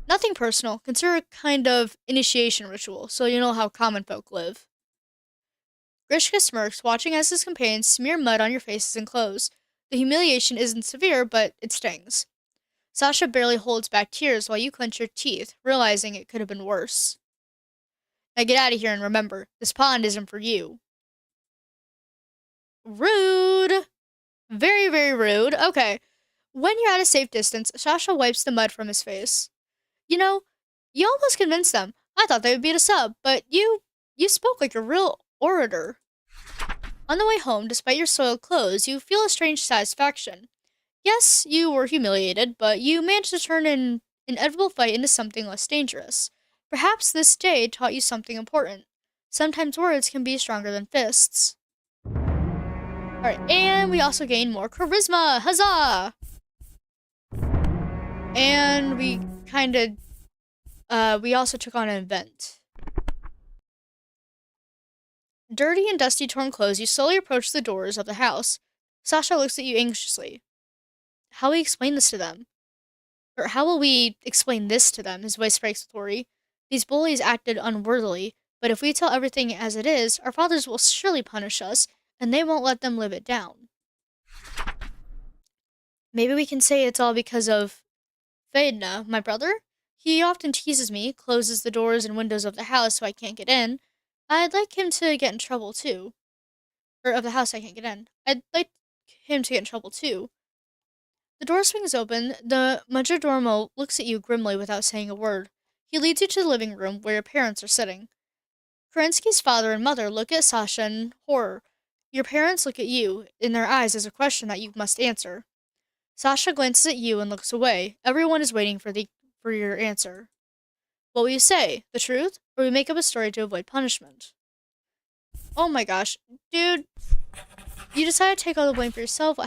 Nothing personal. Consider a kind of initiation ritual, so you know how common folk live. Grishka smirks, watching as his companions smear mud on your faces and clothes. The humiliation isn't severe, but it stings. Sasha barely holds back tears while you clench your teeth, realizing it could have been worse. Now get out of here and remember, this pond isn't for you. Rude! Very, very rude. Okay. When you're at a safe distance, Sasha wipes the mud from his face. You know, you almost convinced them. I thought they would beat us up, but you spoke like a real orator. On the way home, despite your soiled clothes, you feel a strange satisfaction. Yes, you were humiliated, but you managed to turn an inevitable fight into something less dangerous. Perhaps this day taught you something important. Sometimes words can be stronger than fists. Alright, and we also gain more charisma! Huzzah! And we also took on an event. Dirty and dusty torn clothes, you slowly approach the doors of the house. Sasha looks at you anxiously. How will we explain this to them? Or how will we explain this to them? His voice breaks with worry. These bullies acted unworthily, but if we tell everything as it is, our fathers will surely punish us, and they won't let them live it down. Maybe we can say it's all because of Vedna, my brother. He often teases me, closes the doors and windows of the house so I can't get in. I'd like him to get in trouble too. Or of the house I can't get in. I'd like him to get in trouble too. The door swings open. The majordomo looks at you grimly without saying a word. He leads you to the living room where your parents are sitting. Kerensky's father and mother look at Sasha in horror. Your parents look at you. In their eyes is a question that you must answer. Sasha glances at you and looks away. Everyone is waiting for your answer. What will you say? The truth? Or will you make up a story to avoid punishment? Oh my gosh. Dude, you decided to take all the blame for yourself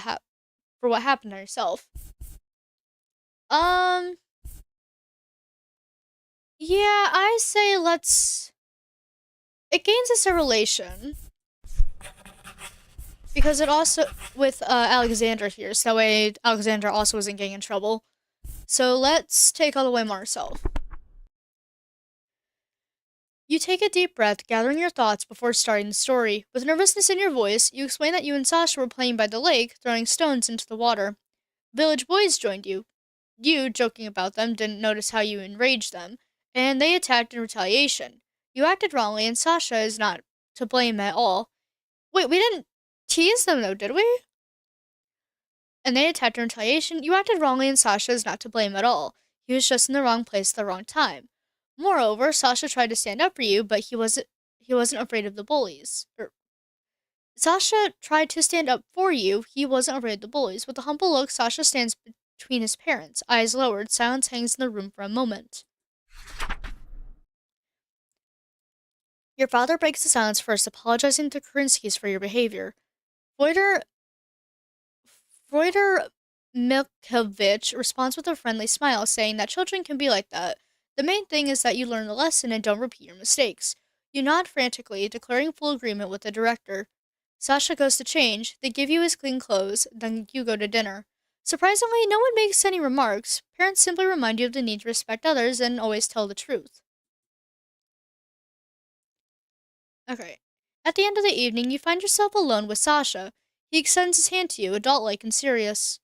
for what happened to yourself. Yeah, I say let's... It gains us a relation. Because it also... With Alexander here, so that way Alexander also isn't getting in trouble. So let's take all the blame on ourselves. You take a deep breath, gathering your thoughts before starting the story. With nervousness in your voice, you explain that you and Sasha were playing by the lake, throwing stones into the water. Village boys joined you. You, joking about them, didn't notice how you enraged them, and they attacked in retaliation. You acted wrongly, and Sasha is not to blame at all. Wait, we didn't tease them though, did we? And they attacked in retaliation. You acted wrongly, and Sasha is not to blame at all. He was just in the wrong place at the wrong time. Moreover, Sasha tried to stand up for you, but he wasn't afraid of the bullies. Sasha tried to stand up for you. He wasn't afraid of the bullies. With a humble look, Sasha stands between his parents, eyes lowered. Silence hangs in the room for a moment. Your father breaks the silence first, apologizing to Kerinskis for your behavior. Voider Milkovich responds with a friendly smile, saying that children can be like that. The main thing is that you learn the lesson and don't repeat your mistakes. You nod frantically, declaring full agreement with the director. Sasha goes to change. They give you his clean clothes, then you go to dinner. Surprisingly, no one makes any remarks. Parents simply remind you of the need to respect others and always tell the truth. Okay. At the end of the evening, you find yourself alone with Sasha. He extends his hand to you, adult-like and serious.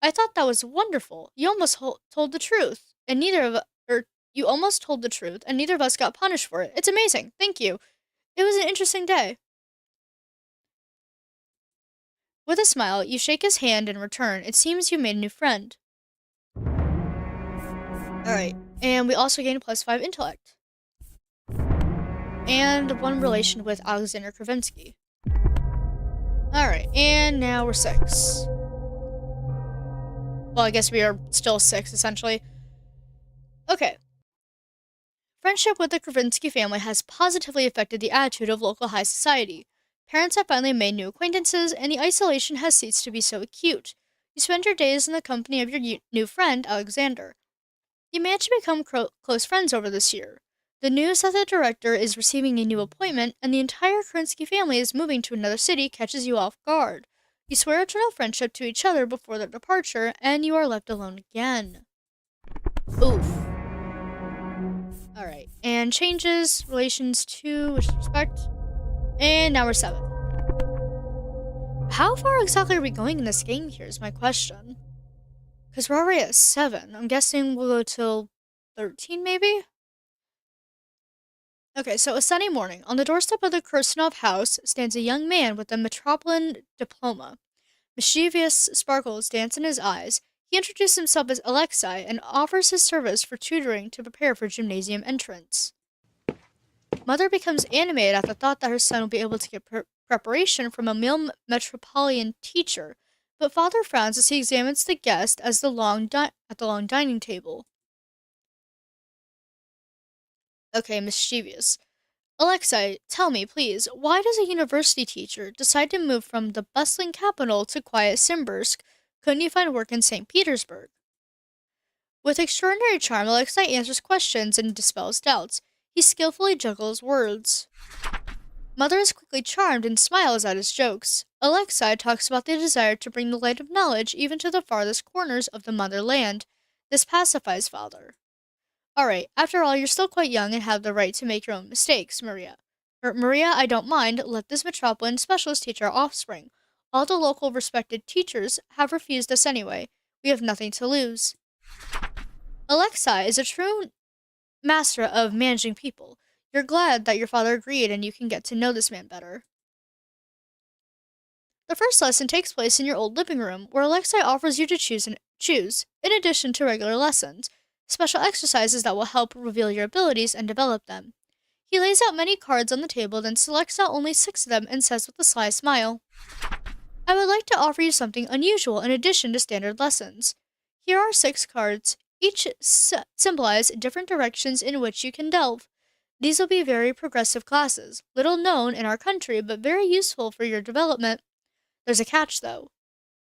I thought that was wonderful. You almost told the truth, and you almost told the truth, and neither of us got punished for it. It's amazing. Thank you. It was an interesting day. With a smile, you shake his hand in return. It seems you made a new friend. Alright, and we also gain a +5 intellect. And 1 relation with Alexander Kravensky. Alright, and now we're 6. Well, I guess we are still 6, essentially. Okay. Friendship with the Kravinsky family has positively affected the attitude of local high society. Parents have finally made new acquaintances, and the isolation has ceased to be so acute. You spend your days in the company of your new friend, Alexander. You manage to become close friends over this year. The news that the director is receiving a new appointment and the entire Kerensky family is moving to another city catches you off guard. You swear eternal friendship to each other before their departure, and you are left alone again. Oof. Alright, and changes relations to which respect. And now we're 7. How far exactly are we going in this game here is my question. Because we're already at 7. I'm guessing we'll go till 13 maybe? Okay, so a sunny morning. On the doorstep of the Kirsanov house stands a young man with a Metropolitan diploma. Mischievous sparkles dance in his eyes. He introduces himself as Alexei and offers his service for tutoring to prepare for gymnasium entrance. Mother becomes animated at the thought that her son will be able to get preparation from a male metropolitan teacher, but father frowns as he examines the guest at the long dining table. Okay, mischievous. Alexei, tell me, please, why does a university teacher decide to move from the bustling capital to quiet Simbursk? Couldn't you find work in St. Petersburg? With extraordinary charm, Alexei answers questions and dispels doubts. He skillfully juggles words. Mother is quickly charmed and smiles at his jokes. Alexei talks about the desire to bring the light of knowledge even to the farthest corners of the motherland. This pacifies father. Alright, after all, you're still quite young and have the right to make your own mistakes, Maria. Maria, I don't mind. Let this metropolitan specialist teach our offspring. All the local respected teachers have refused us anyway. We have nothing to lose. Alexei is a true master of managing people. You're glad that your father agreed and you can get to know this man better. The first lesson takes place in your old living room, where Alexei offers you to choose, in addition to regular lessons, special exercises that will help reveal your abilities and develop them. He lays out many cards on the table, then selects out only 6 of them and says with a sly smile, I would like to offer you something unusual in addition to standard lessons. Here are 6 cards. Each symbolize different directions in which you can delve. These will be very progressive classes, little known in our country, but very useful for your development. There's a catch, though.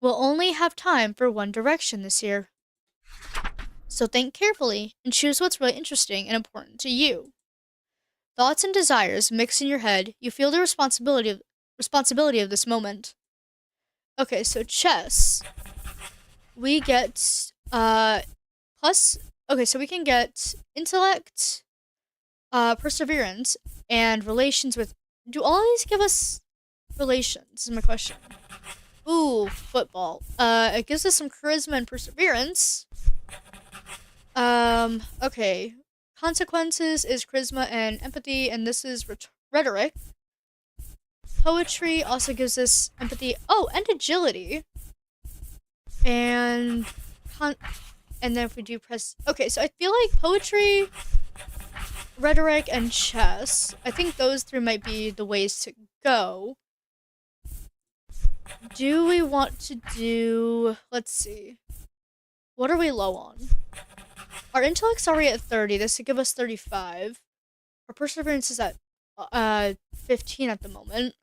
We'll only have time for one direction this year. So think carefully and choose what's really interesting and important to you. Thoughts and desires mix in your head. You feel the responsibility of this moment. Okay, so chess. We get plus. Okay, so we can get intellect, perseverance, and relations with. Do all of these give us relations? Is my question. Ooh, football. It gives us some charisma and perseverance. Okay. Consequences is charisma and empathy, and this is rhetoric. Poetry also gives us empathy. Oh, and agility. And then if we do press. Okay, so I feel like poetry, rhetoric, and chess. I think those 3 might be the ways to go. Do we want to do. Let's see. What are we low on? Our intellect's already at 30. This would give us 35. Our perseverance is at 15 at the moment.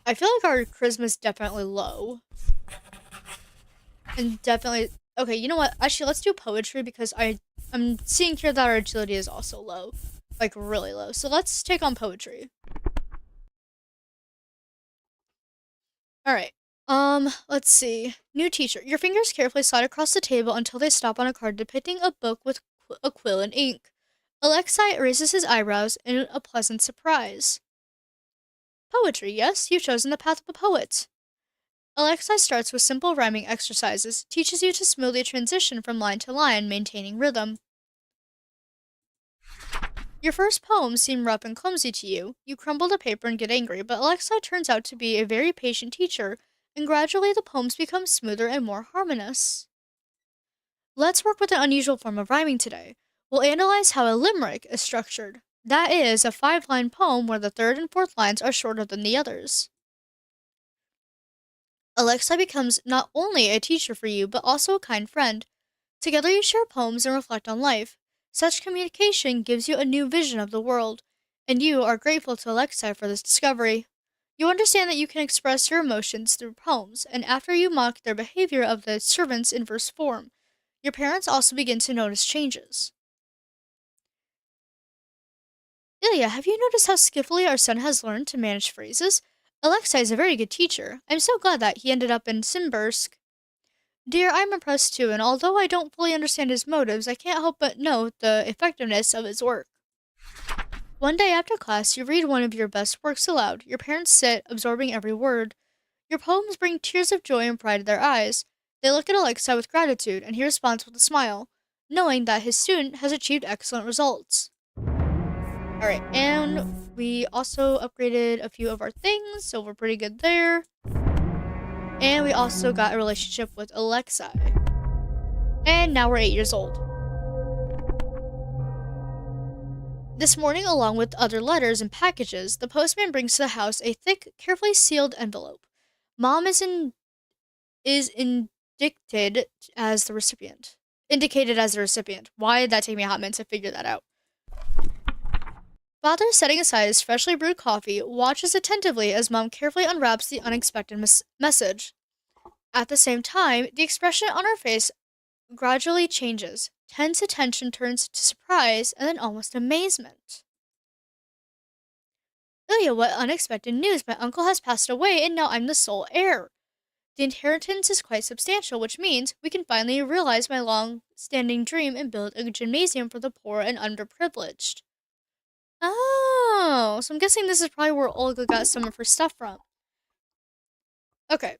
I feel like our charisma is definitely low. And definitely. Okay, you know what? Actually, let's do poetry because I'm seeing here that our agility is also low. Like, really low. So let's take on poetry. Alright. Let's see. New teacher. Your fingers carefully slide across the table until they stop on a card depicting a book with a quill and ink. Alexei raises his eyebrows in a pleasant surprise. Poetry, yes? You've chosen the path of a poet. Alexei starts with simple rhyming exercises, teaches you to smoothly transition from line to line, maintaining rhythm. Your first poems seem rough and clumsy to you. You crumble the paper and get angry, but Alexei turns out to be a very patient teacher, and gradually the poems become smoother and more harmonious. Let's work with an unusual form of rhyming today. We'll analyze how a limerick is structured. That is, a 5-line poem where the 3rd and 4th lines are shorter than the others. Alexei becomes not only a teacher for you, but also a kind friend. Together you share poems and reflect on life. Such communication gives you a new vision of the world, and you are grateful to Alexei for this discovery. You understand that you can express your emotions through poems, and after you mock their behavior of the servants in verse form, your parents also begin to notice changes. Ilya, have you noticed how skillfully our son has learned to manage phrases? Alexei is a very good teacher. I'm so glad that he ended up in Simbursk. Dear, I'm impressed too, and although I don't fully understand his motives, I can't help but note the effectiveness of his work. One day after class, you read one of your best works aloud. Your parents sit, absorbing every word. Your poems bring tears of joy and pride to their eyes. They look at Alexa with gratitude, and he responds with a smile, knowing that his student has achieved excellent results. Alright, and we also upgraded a few of our things, so we're pretty good there. And we also got a relationship with Alexa. And now we're 8 years old. This morning, along with other letters and packages, the postman brings to the house a thick, carefully sealed envelope. Mom is indicted as the recipient. Indicated as the recipient. Why did that take me a hot minute to figure that out? Father, setting aside his freshly brewed coffee, watches attentively as Mom carefully unwraps the unexpected message. At the same time, the expression on her face gradually changes. Tense attention turns to surprise and then almost amazement. Ilya, what unexpected news! My uncle has passed away and now I'm the sole heir. The inheritance is quite substantial, which means we can finally realize my long-standing dream and build a gymnasium for the poor and underprivileged. Oh, so I'm guessing this is probably where Olga got some of her stuff from. Okay.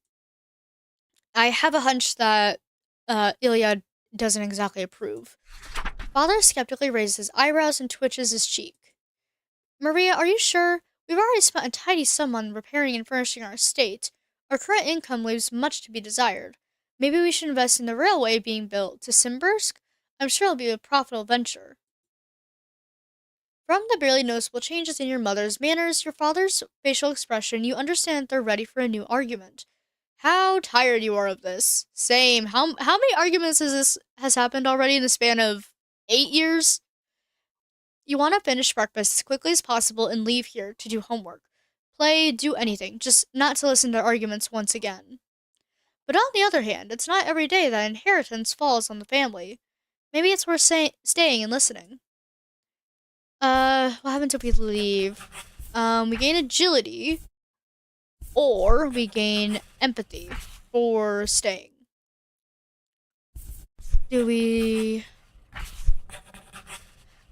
I have a hunch that Ilya doesn't exactly approve. Father skeptically raises his eyebrows and twitches his cheek. Maria, are you sure? We've already spent a tidy sum on repairing and furnishing our estate. Our current income leaves much to be desired. Maybe we should invest in the railway being built to Simbirsk? I'm sure it'll be a profitable venture. From the barely noticeable changes in your mother's manners, your father's facial expression, you understand that they're ready for a new argument. How tired you are of this. Same. How many arguments has happened already in the span of 8 years? You want to finish breakfast as quickly as possible and leave here to do homework. Play, do anything, just not to listen to arguments once again. But on the other hand, it's not every day that inheritance falls on the family. Maybe it's worth staying and listening. What happens if we leave? We gain agility, or we gain empathy for staying. Do we...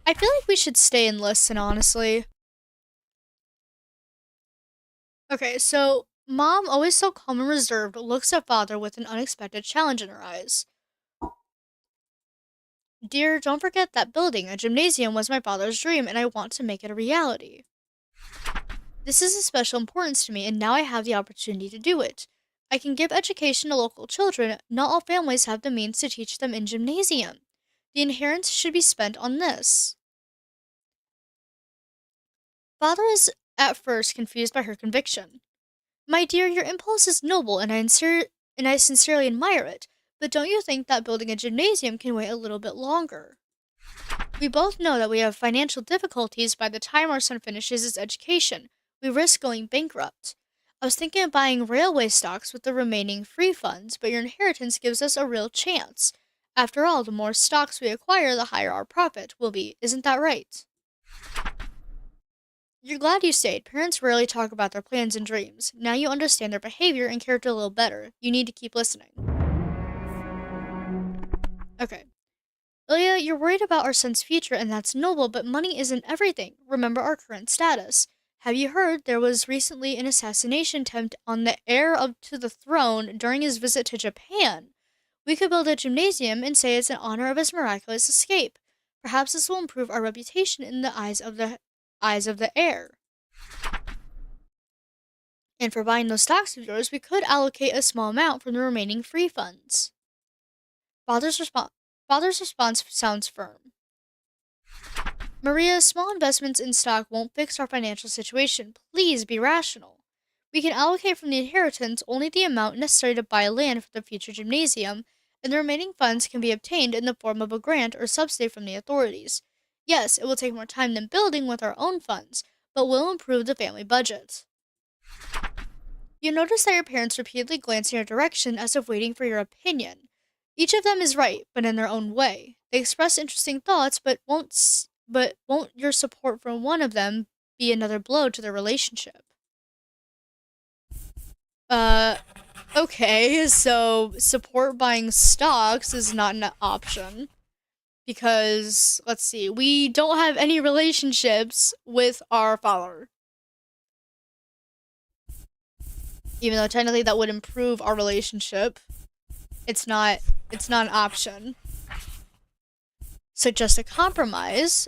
I feel like we should stay and listen, honestly. Okay, so Mom, always so calm and reserved, looks at Father with an unexpected challenge in her eyes. Dear, don't forget that building a gymnasium was my father's dream, and I want to make it a reality. This is of special importance to me, and now I have the opportunity to do it. I can give education to local children. Not all families have the means to teach them in gymnasium. The inheritance should be spent on this. Father is at first confused by her conviction. My dear, your impulse is noble, and I sincerely admire it. But don't you think that building a gymnasium can wait a little bit longer? We both know that we have financial difficulties by the time our son finishes his education. We risk going bankrupt. I was thinking of buying railway stocks with the remaining free funds, but your inheritance gives us a real chance. After all, the more stocks we acquire, the higher our profit will be. Isn't that right? You're glad you stayed. Parents rarely talk about their plans and dreams. Now you understand their behavior and character a little better. You need to keep listening. Okay. Ilya, you're worried about our son's future, and that's noble, but money isn't everything. Remember our current status. Have you heard there was recently an assassination attempt on the to the throne during his visit to Japan? We could build a gymnasium and say it's in honor of his miraculous escape. Perhaps this will improve our reputation in the eyes of the heir. And for buying those stocks of yours, we could allocate a small amount from the remaining free funds. Father's response sounds firm. Maria, small investments in stock won't fix our financial situation. Please be rational. We can allocate from the inheritance only the amount necessary to buy land for the future gymnasium, and the remaining funds can be obtained in the form of a grant or subsidy from the authorities. Yes, it will take more time than building with our own funds, but will improve the family budget. You notice that your parents repeatedly glance in your direction as if waiting for your opinion. Each of them is right, but in their own way. They express interesting thoughts, but won't your support from one of them be another blow to their relationship? Okay, so support buying stocks is not an option. because let's see, we don't have any relationships with our father. Even though technically that would improve our relationship, it's not it's not an option. So just a compromise.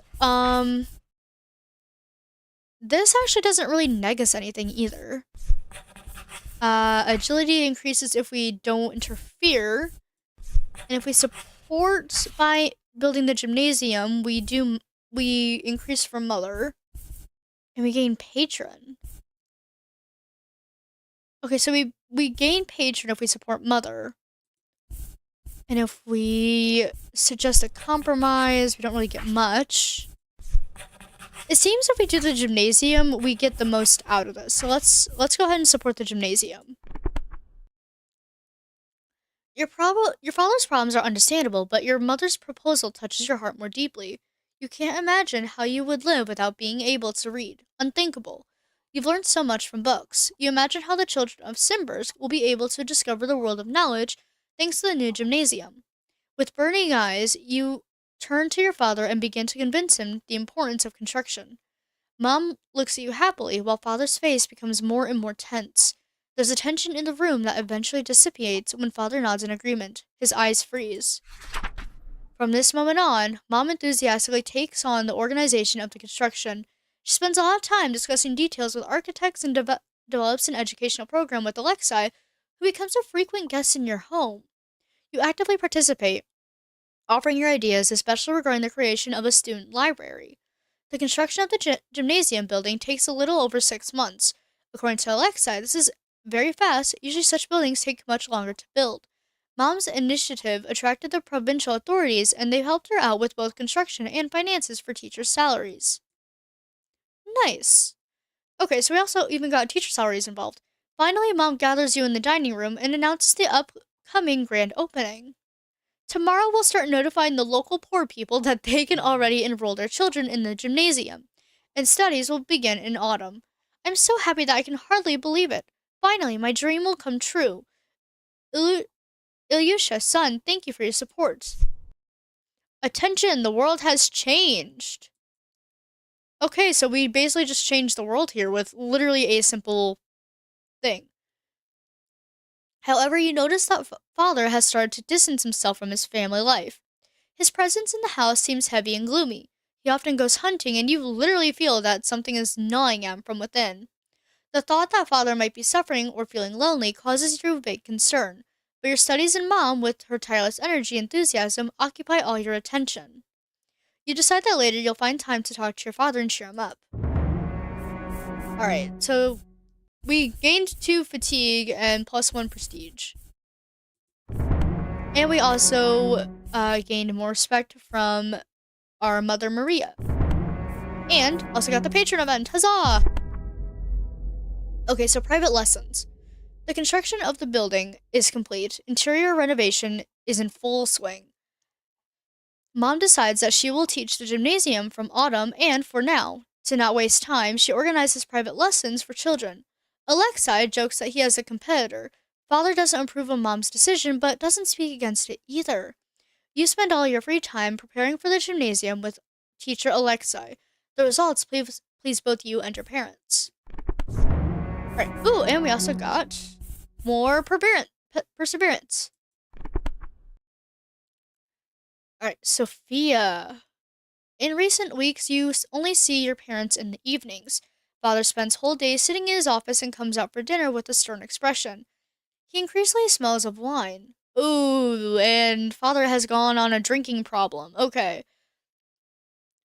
This actually doesn't really neg us anything either. Agility increases if we don't interfere, and if we support by building the gymnasium, we increase for mother, and we gain patron. Okay, so we gain patron if we support mother, and if we suggest a compromise, we don't really get much. It seems if we do the gymnasium, we get the most out of this. So let's go ahead and support the gymnasium. Your father's problems are understandable, but your mother's proposal touches your heart more deeply. You can't imagine how you would live without being able to read. Unthinkable. You've learned so much from books. You imagine how the children of Simbers will be able to discover the world of knowledge thanks to the new gymnasium. With burning eyes, you turn to your father and begin to convince him the importance of construction. Mom looks at you happily, while father's face becomes more and more tense. There's a tension in the room that eventually dissipates when father nods in agreement. His eyes freeze. From this moment on, Mom enthusiastically takes on the organization of the construction. She spends a lot of time discussing details with architects and develops an educational program with Alexei, who becomes a frequent guest in your home. You actively participate, offering your ideas, especially regarding the creation of a student library. The construction of the gymnasium building takes a little over 6 months. According to Alexei, this is very fast. Usually such buildings take much longer to build. Mom's initiative attracted the provincial authorities, and they helped her out with both construction and finances for teachers' salaries. Nice. Okay, so we also even got teacher salaries involved. Finally, Mom gathers you in the dining room and announces the upcoming grand opening. Tomorrow we'll start notifying the local poor people that they can already enroll their children in the gymnasium, and studies will begin in autumn. I'm so happy that I can hardly believe it. Finally, my dream will come true. Ilyusha, son, thank you for your support. Attention, the world has changed. Okay, so we basically just changed the world here with literally a simple thing. However, you notice that father has started to distance himself from his family life. His presence in the house seems heavy and gloomy. He often goes hunting, and you literally feel that something is gnawing at him from within. The thought that father might be suffering or feeling lonely causes you a big concern, but your studies and mom, with her tireless energy and enthusiasm, occupy all your attention. You decide that later you'll find time to talk to your father and cheer him up. Alright, so we gained 2 fatigue and +1 prestige. And we also gained more respect from our mother Maria. And also got the patron event. Huzzah! Okay, so private lessons. The construction of the building is complete. Interior renovation is in full swing. Mom decides that she will teach the gymnasium from autumn, and for now, to not waste time, she organizes private lessons for children. Alexei jokes that he has a competitor. Father doesn't approve of Mom's decision, but doesn't speak against it either. You spend all your free time preparing for the gymnasium with teacher Alexei. The results please both you and your parents. Right. Ooh, and we also got more perseverance. Alright, Sophia. In recent weeks, you only see your parents in the evenings. Father spends whole days sitting in his office and comes out for dinner with a stern expression. He increasingly smells of wine. Ooh, and father has gone on a drinking problem. Okay.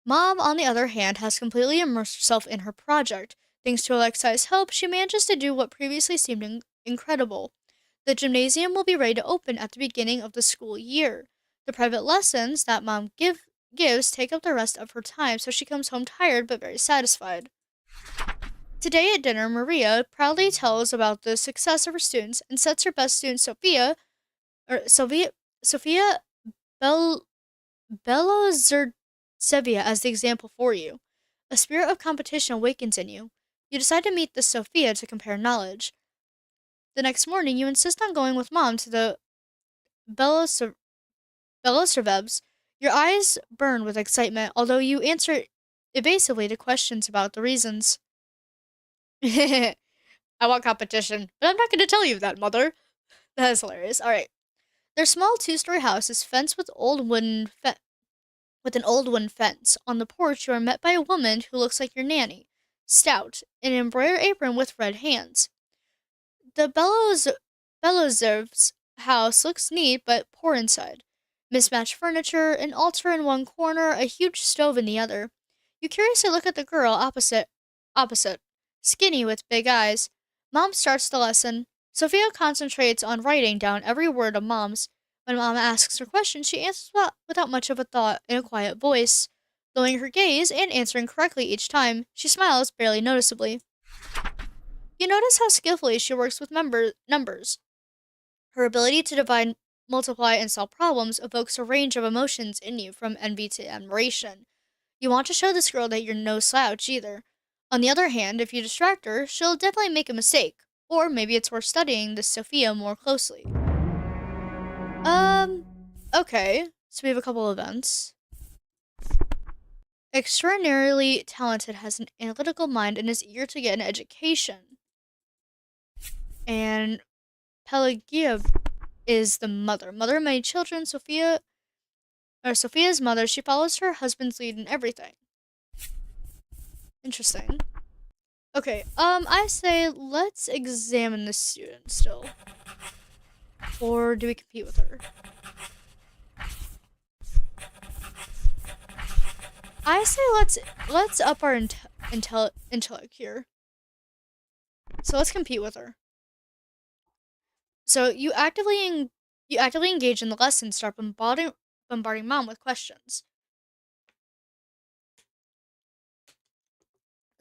Mom, on the other hand, has completely immersed herself in her project. Thanks to Alexei's help, she manages to do what previously seemed incredible. The gymnasium will be ready to open at the beginning of the school year. The private lessons that Mom gives take up the rest of her time, so she comes home tired but very satisfied. Today at dinner, Maria proudly tells about the success of her students and sets her best student Sophia Belozertsevia as the example for you. A spirit of competition awakens in you. You decide to meet this Sophia to compare knowledge. The next morning, you insist on going with Mom to the Beloservebs. Your eyes burn with excitement, although you answer evasively to questions about the reasons. I want competition, but I'm not going to tell you that, mother. That is hilarious. All right. Their small two-story house is fenced with an old wooden fence. On the porch, you are met by a woman who looks like your nanny, stout, in an embroidered apron with red hands. The Belozer's house looks neat but poor inside. Mismatched furniture, an altar in one corner, a huge stove in the other. You curiously look at the girl opposite, skinny with big eyes. Mom starts the lesson. Sophia concentrates on writing down every word of Mom's. When Mom asks her question, she answers without much of a thought in a quiet voice, lowering her gaze and answering correctly each time. She smiles barely noticeably. You notice how skillfully she works with numbers. Her ability to divide, multiply, and solve problems evokes a range of emotions in you from envy to admiration. You want to show this girl that you're no slouch either. On the other hand, if you distract her, she'll definitely make a mistake. Or maybe it's worth studying this Sophia more closely. Um, okay. So we have a couple events. Extraordinarily talented, has an analytical mind, and is eager to get an education. And Pelagia is the mother of many children. Sophia's mother. She follows her husband's lead in everything. Interesting. Okay, I say let's examine the student still. Or do we compete with her? I say let's up our intellect here. So let's compete with her. So you actively engage in the lesson, start bombarding Mom with questions.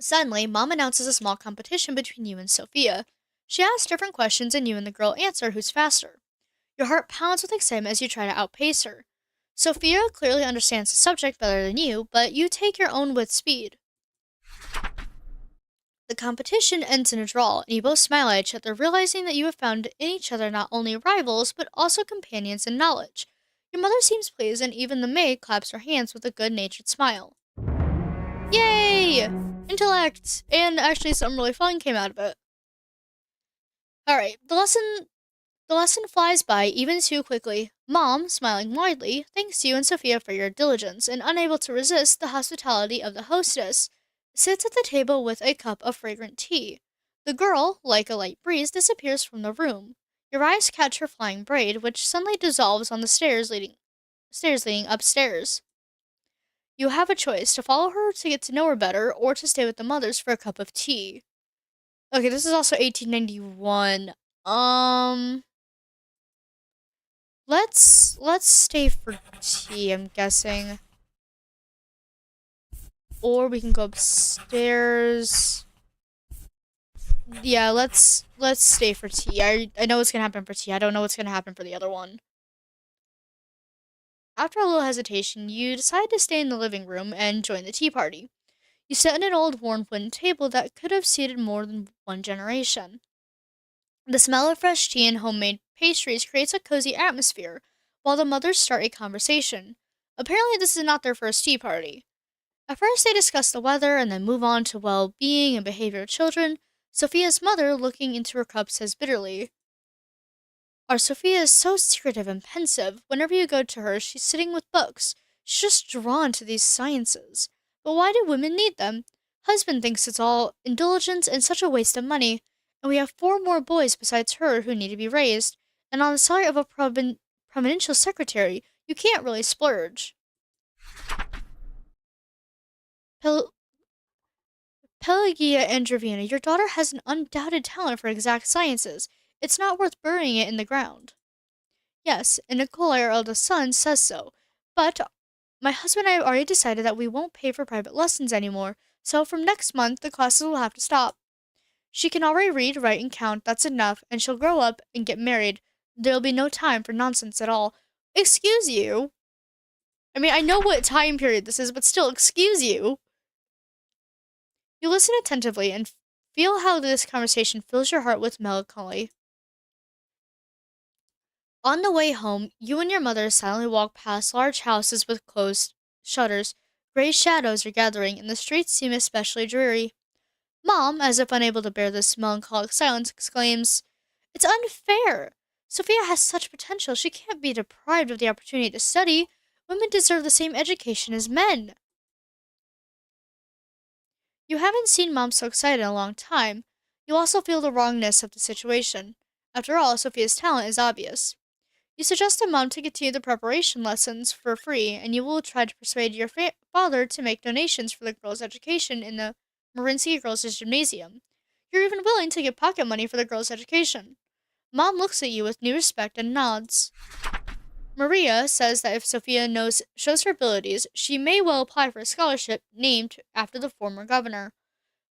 Suddenly, Mom announces a small competition between you and Sophia. She asks different questions and you and the girl answer who's faster. Your heart pounds with excitement as you try to outpace her. Sophia clearly understands the subject better than you, but you take your own with speed. The competition ends in a draw, and you both smile at each other, realizing that you have found in each other not only rivals, but also companions in knowledge. Your mother seems pleased, and even the maid claps her hands with a good natured smile. Yay! Intellect! And actually, something really fun came out of it. Alright, the lesson flies by even too quickly. Mom, smiling widely, thanks you and Sophia for your diligence, and unable to resist the hospitality of the hostess, sits at the table with a cup of fragrant tea. The girl, like a light breeze, disappears from the room. Your eyes catch her flying braid, which suddenly dissolves on the stairs leading upstairs. You have a choice to follow her to get to know her better, or to stay with the mothers for a cup of tea. Okay, this is also 1891. Let's stay for tea, I'm guessing. Or we can go upstairs. Yeah, let's stay for tea. I know what's gonna happen for tea. I don't know what's gonna happen for the other one. After a little hesitation, you decide to stay in the living room and join the tea party. You sit at an old worn wooden table that could have seated more than one generation. The smell of fresh tea and homemade pastries creates a cozy atmosphere, while the mothers start a conversation. Apparently, this is not their first tea party. At first, they discuss the weather and then move on to well being and behavior of children. Sophia's mother, looking into her cup, says bitterly, our Sophia is so secretive and pensive. Whenever you go to her, she's sitting with books. She's just drawn to these sciences. But why do women need them? Husband thinks it's all indulgence and such a waste of money. And we have four more boys besides her who need to be raised. And on the salary of a provincial secretary, you can't really splurge. Pel- Pelagia Androvina, your daughter has an undoubted talent for exact sciences. It's not worth burying it in the ground. Yes, and Nicole, our eldest son, says so. But my husband and I have already decided that we won't pay for private lessons anymore, so from next month the classes will have to stop. She can already read, write, and count, that's enough, and she'll grow up and get married. There'll be no time for nonsense at all. Excuse you? I mean, I know what time period this is, but still, excuse you. You listen attentively and feel how this conversation fills your heart with melancholy. On the way home, you and your mother silently walk past large houses with closed shutters. Gray shadows are gathering, and the streets seem especially dreary. Mom, as if unable to bear this melancholic silence, exclaims, "It's unfair! Sophia has such potential, she can't be deprived of the opportunity to study. Women deserve the same education as men." You haven't seen Mom so excited in a long time. You also feel the wrongness of the situation. After all, Sophia's talent is obvious. You suggested Mom to continue the preparation lessons for free, and you will try to persuade your father to make donations for the girls' education in the Marinsky Girls' Gymnasium. You're even willing to give pocket money for the girls' education. Mom looks at you with new respect and nods. Maria says that if Sophia shows her abilities, she may well apply for a scholarship named after the former governor.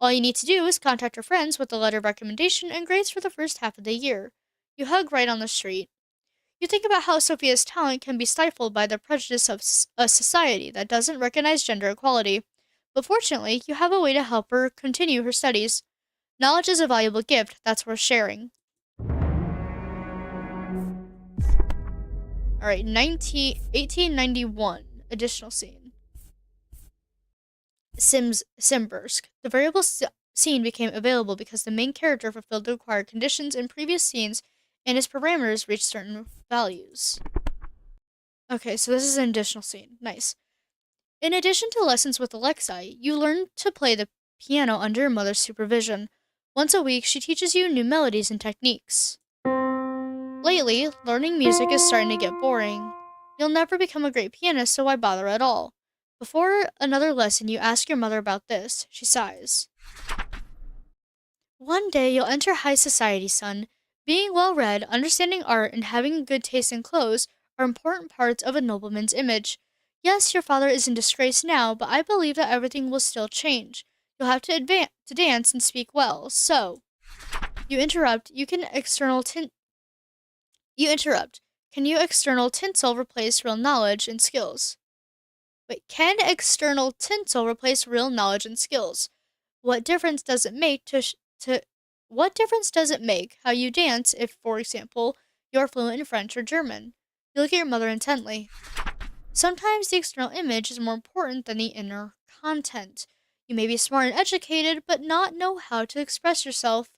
All you need to do is contact her friends with a letter of recommendation and grades for the first half of the year. You hug right on the street. You think about how Sophia's talent can be stifled by the prejudice of a society that doesn't recognize gender equality. But fortunately, you have a way to help her continue her studies. Knowledge is a valuable gift that's worth sharing. Alright, 1891. Additional scene. Simbursk. The variable scene became available because the main character fulfilled the required conditions in previous scenes and its parameters reached certain values. Okay, so this is an additional scene. Nice. In addition to lessons with Alexei, you learn to play the piano under your mother's supervision. Once a week, she teaches you new melodies and techniques. Lately, learning music is starting to get boring. You'll never become a great pianist, so why bother at all? Before another lesson, you ask your mother about this. She sighs. One day, you'll enter high society, son. Being well read, understanding art, and having good taste in clothes are important parts of a nobleman's image. Yes, your father is in disgrace now, but I believe that everything will still change. You'll have to dance and speak well. So, you interrupt. You interrupt. Can you external tinsel replace real knowledge and skills? Wait, can external tinsel replace real knowledge and skills? What difference does it make to what difference does it make how you dance if, for example, you're fluent in French or German? You look at your mother intently. Sometimes the external image is more important than the inner content. You may be smart and educated, but not know how to express yourself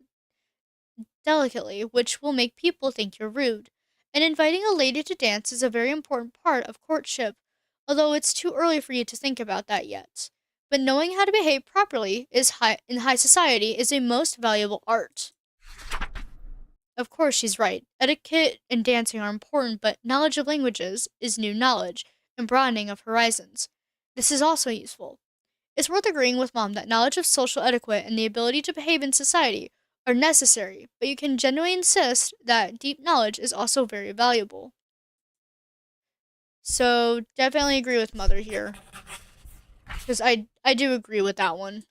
delicately, which will make people think you're rude. And inviting a lady to dance is a very important part of courtship, although it's too early for you to think about that yet. But knowing how to behave properly in high society is a most valuable art. Of course, she's right. Etiquette and dancing are important, but knowledge of languages is new knowledge and broadening of horizons. This is also useful. It's worth agreeing with Mom that knowledge of social etiquette and the ability to behave in society are necessary, but you can genuinely insist that deep knowledge is also very valuable. So definitely agree with Mother here, because I do agree with that one.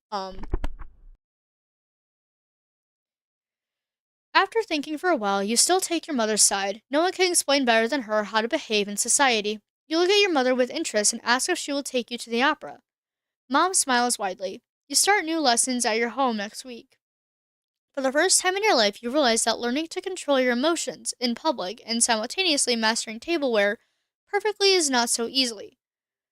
After thinking for a while, you still take your mother's side. No one can explain better than her how to behave in society. You look at your mother with interest and ask if she will take you to the opera. Mom smiles widely. You start new lessons at your home next week. For the first time in your life, you realize that learning to control your emotions in public and simultaneously mastering tableware perfectly is not so easily.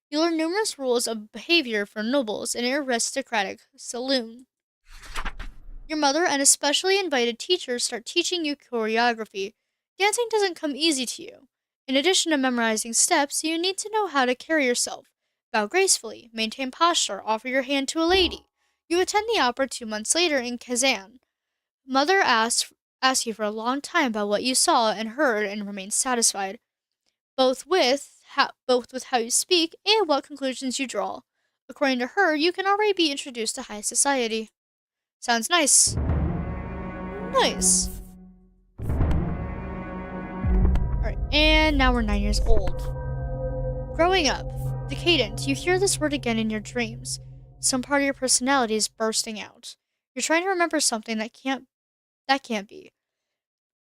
You learn numerous rules of behavior for nobles in an aristocratic saloon. Your mother and especially invited teachers start teaching you choreography. Dancing doesn't come easy to you. In addition to memorizing steps, you need to know how to carry yourself, bow gracefully, maintain posture, offer your hand to a lady. You attend the opera 2 months later in Kazan. Mother asks you for a long time about what you saw and heard and remains satisfied, both with how you speak and what conclusions you draw. According to her, you can already be introduced to high society. Sounds nice. Nice. Alright, and now we're 9 years old. Growing up, Decadent, you hear this word again in your dreams. Some part of your personality is bursting out. You're trying to remember something that can't be.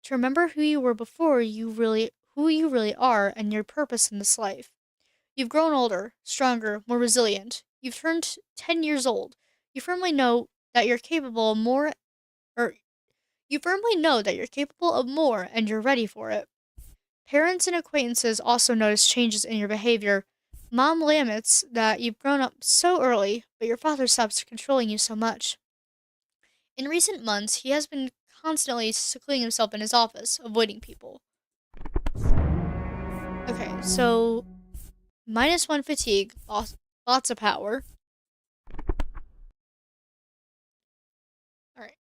To remember who you were before who you really are and your purpose in this life. You've grown older, stronger, more resilient. You've turned 10 years old. You firmly know that you're capable of more or you firmly know that you're capable of more and you're ready for it. Parents and acquaintances also notice changes in your behavior. Mom laments that you've grown up so early, but your father stops controlling you so much. In recent months, he has been constantly secluding himself in his office, avoiding people. Okay, so -1 fatigue, lots of power. Alright.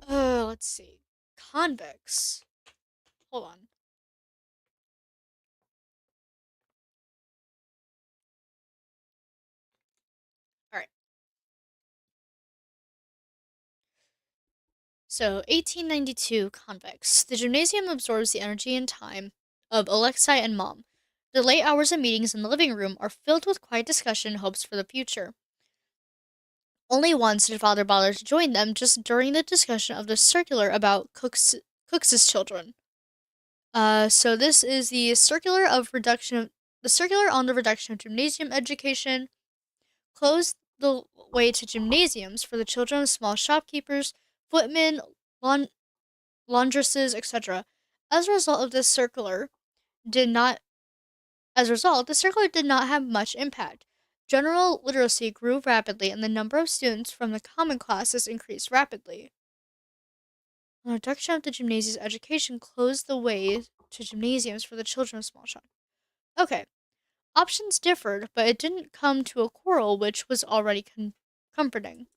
Let's see. Convicts. Hold on. Alright. So, 1892 convicts. The gymnasium absorbs the energy and time of Alexei and Mom. The late hours of meetings in the living room are filled with quiet discussion and hopes for the future. Only once did father bother to join them, just during the discussion of the circular about Cooks's children. So this is the circular on the reduction of gymnasium education closed the way to gymnasiums for the children of small shopkeepers, footmen, laun- laundresses, etc. As a result of this circular, did not the circular did not have much impact. General literacy grew rapidly, and the number of students from the common classes increased rapidly. The reduction of the gymnasium's education closed the way to gymnasiums for the children of small shops. Okay, options differed, but it didn't come to a quarrel, which was already comforting.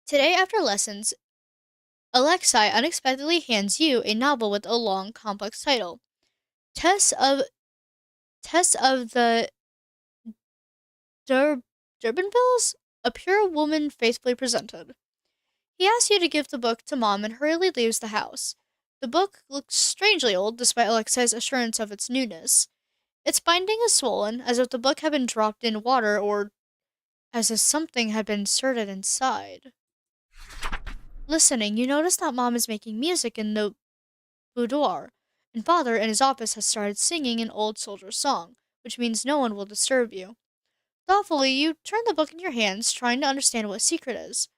Today, after lessons, Alexei unexpectedly hands you a novel with a long, complex title. Test of Test of the Durbanvilles? A pure woman faithfully presented. He asks you to give the book to Mom and hurriedly leaves the house. The book looks strangely old despite Alexei's assurance of its newness. Its binding is swollen, as if the book had been dropped in water or as if something had been inserted inside. Listening, you notice that Mom is making music in the boudoir, and Father in his office has started singing an old soldier song, which means no one will disturb you. Thoughtfully, you turn the book in your hands, trying to understand what the secret is.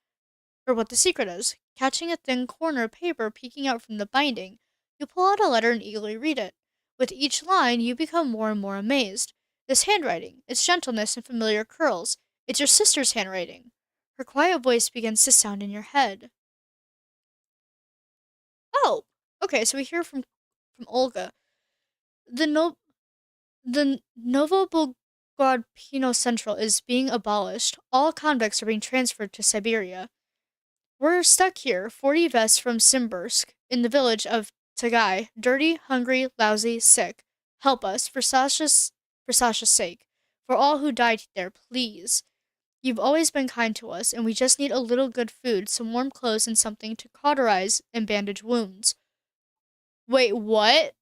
Catching a thin corner of paper peeking out from the binding, you pull out a letter and eagerly read it. With each line, you become more and more amazed. This handwriting, its gentleness and familiar curls, it's your sister's handwriting. Her quiet voice begins to sound in your head. Oh, okay, so we hear from Olga. The no the Novobulgard Central is being abolished. All convicts are being transferred to Siberia. We're stuck here, 40 vests from Simbursk, in the village of Tagai, dirty, hungry, lousy, sick. Help us, for Sasha's sake. For all who died there, please. You've always been kind to us, and we just need a little good food, some warm clothes, and something to cauterize and bandage wounds. Wait, what?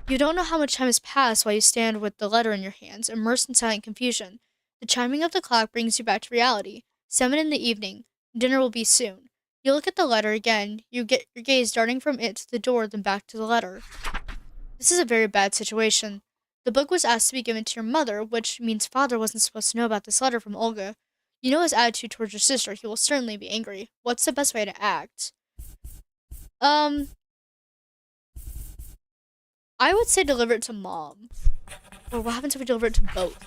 You don't know how much time has passed while you stand with the letter in your hands, immersed in silent confusion. The chiming of the clock brings you back to reality. 7 in the evening. Dinner will be soon. You look at the letter again. You get your gaze darting from it to the door, then back to the letter. This is a very bad situation. The book was asked to be given to your mother, which means Father wasn't supposed to know about this letter from Olga. You know his attitude towards your sister. He will certainly be angry. What's the best way to act? Um, I would say deliver it to Mom. Or what happens if we deliver it to both?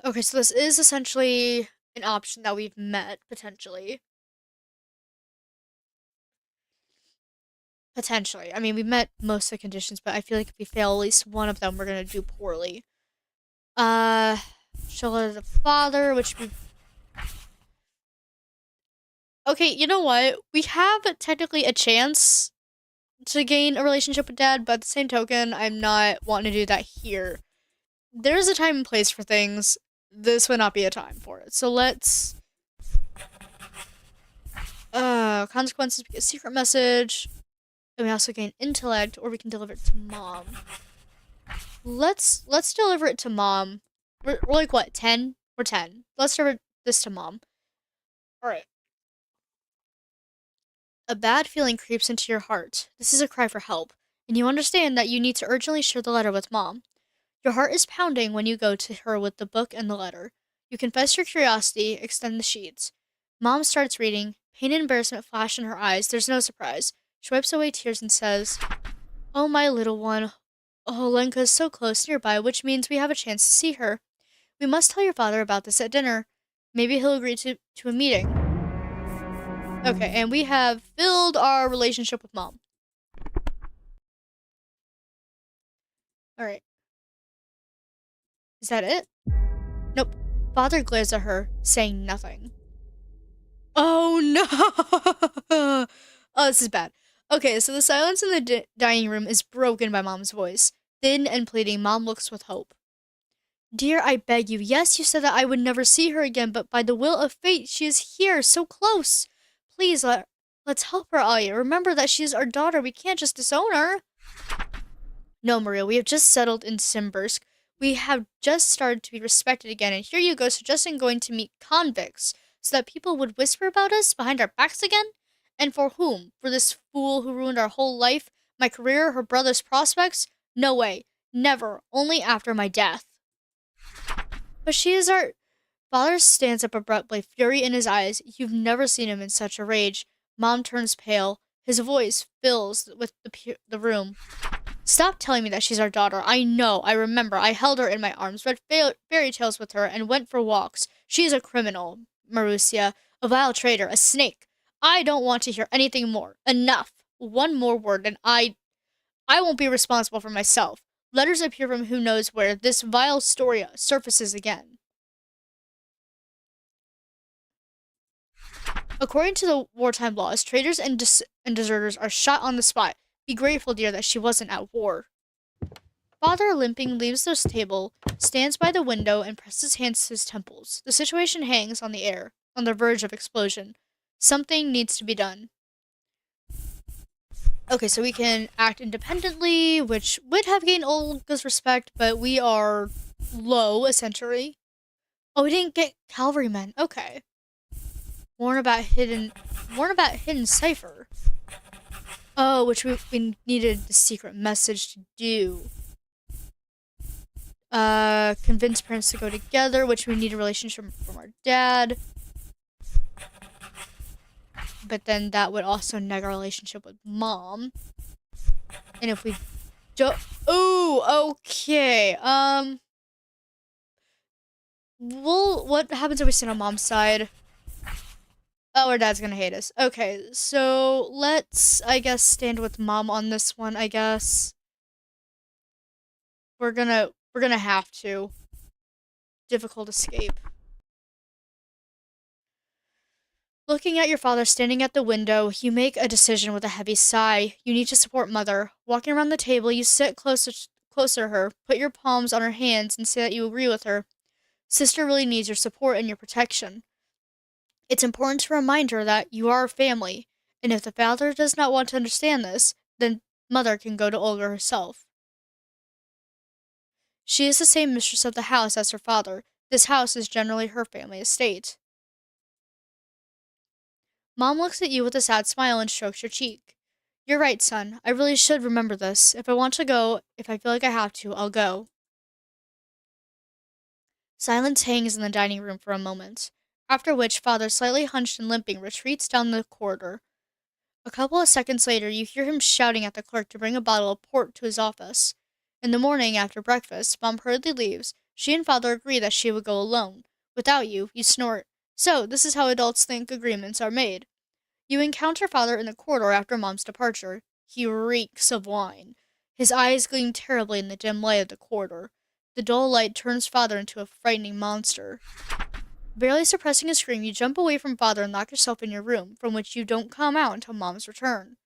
Okay, so this is essentially an option that we've met, potentially. Potentially. I mean, we met most of the conditions, but I feel like if we fail at least one of them, we're gonna do poorly. Uh, show her the father, which we. Okay, you know what? We have technically a chance to gain a relationship with Dad, but at the same token, I'm not wanting to do that here. There's a time and place for things. This would not be a time for it. So let's consequences, we get a secret message, and we also gain intellect, or we can deliver it to Mom. Let's deliver it to Mom. We're like what, 10? We're 10. Let's deliver this to Mom. Alright. A bad feeling creeps into your heart. This is a cry for help, and you understand that you need to urgently share the letter with Mom. Your heart is pounding when you go to her with the book and the letter. You confess your curiosity, extend the sheets. Mom starts reading, Pain and embarrassment flash in her eyes. There's no surprise. She wipes away tears and says, "Oh, my little one. Oh, Lenka is so close nearby, which means we have a chance to see her. We must tell your father about this at dinner. Maybe he'll agree to a meeting." Okay, and we have filled our relationship with Mom. Alright. Is that it? Nope. Father glares at her, saying nothing. Oh no! Oh, this is bad. Okay, so the silence in the dining room is broken by Mom's voice. Thin and pleading, Mom looks with hope. "Dear, I beg you. Yes, you said that I would never see her again, but by the will of fate, she is here, so close. Please, let's help her, Aya. Remember that she is our daughter. We can't just disown her." "No, Maria, we have just settled in Simbursk. We have just started to be respected again, and here you go suggesting going to meet convicts so that people would whisper about us behind our backs again? And for whom? For this fool who ruined our whole life, my career, her brother's prospects? No way. Never. Only after my death." "But she is our—" Father stands up abruptly, fury in his eyes. You've never seen him in such a rage. Mom turns pale. His voice fills with the room. "Stop telling me that she's our daughter. I know. I remember. I held her in my arms, read fairy tales with her, and went for walks. She's a criminal, Marussia. A vile traitor. A snake. I don't want to hear anything more. Enough. One more word, and I won't be responsible for myself. Letters appear from who knows where. This vile story surfaces again." According to the wartime laws, traitors and deserters are shot on the spot. Be grateful, dear, that she wasn't at war. Father, limping, leaves the table, stands by the window, and presses hands to his temples. The situation hangs on the air, on the verge of explosion. Something needs to be done. Okay, so we can act independently, which would have gained Olga's respect, but we are low, essentially. Oh, we didn't get cavalrymen. Okay. Warn about hidden cipher. Oh, which we needed the secret message to do. Convince parents to go together, which we need a relationship from our dad. But then that would also neg our relationship with Mom. And if we don't... Ooh, okay. What happens if we sit on Mom's side? Oh, our dad's gonna hate us. Okay, so let's, I guess, stand with Mom on this one, I guess. We're gonna have to. Difficult escape. Looking at your father standing at the window, you make a decision with a heavy sigh. You need to support Mother. Walking around the table, you sit closer to her, put your palms on her hands, and say that you agree with her. Sister really needs your support and your protection. It's important to remind her that you are a family, and if the father does not want to understand this, then Mother can go to Olga herself. She is the same mistress of the house as her father. This house is generally her family estate. Mom looks at you with a sad smile and strokes your cheek. You're right, son. I really should remember this. If I want to go, if I feel like I have to, I'll go. Silence hangs in the dining room for a moment, after which Father, slightly hunched and limping, retreats down the corridor. A couple of seconds later, you hear him shouting at the clerk to bring a bottle of port to his office. In the morning, after breakfast, Mom hurriedly leaves. She and Father agree that she would go alone. Without you, you snort. So, this is how adults think agreements are made. You encounter Father in the corridor after Mom's departure. He reeks of wine. His eyes gleam terribly in the dim light of the corridor. The dull light turns Father into a frightening monster. Barely suppressing a scream, you jump away from Father and lock yourself in your room, from which you don't come out until Mom's return.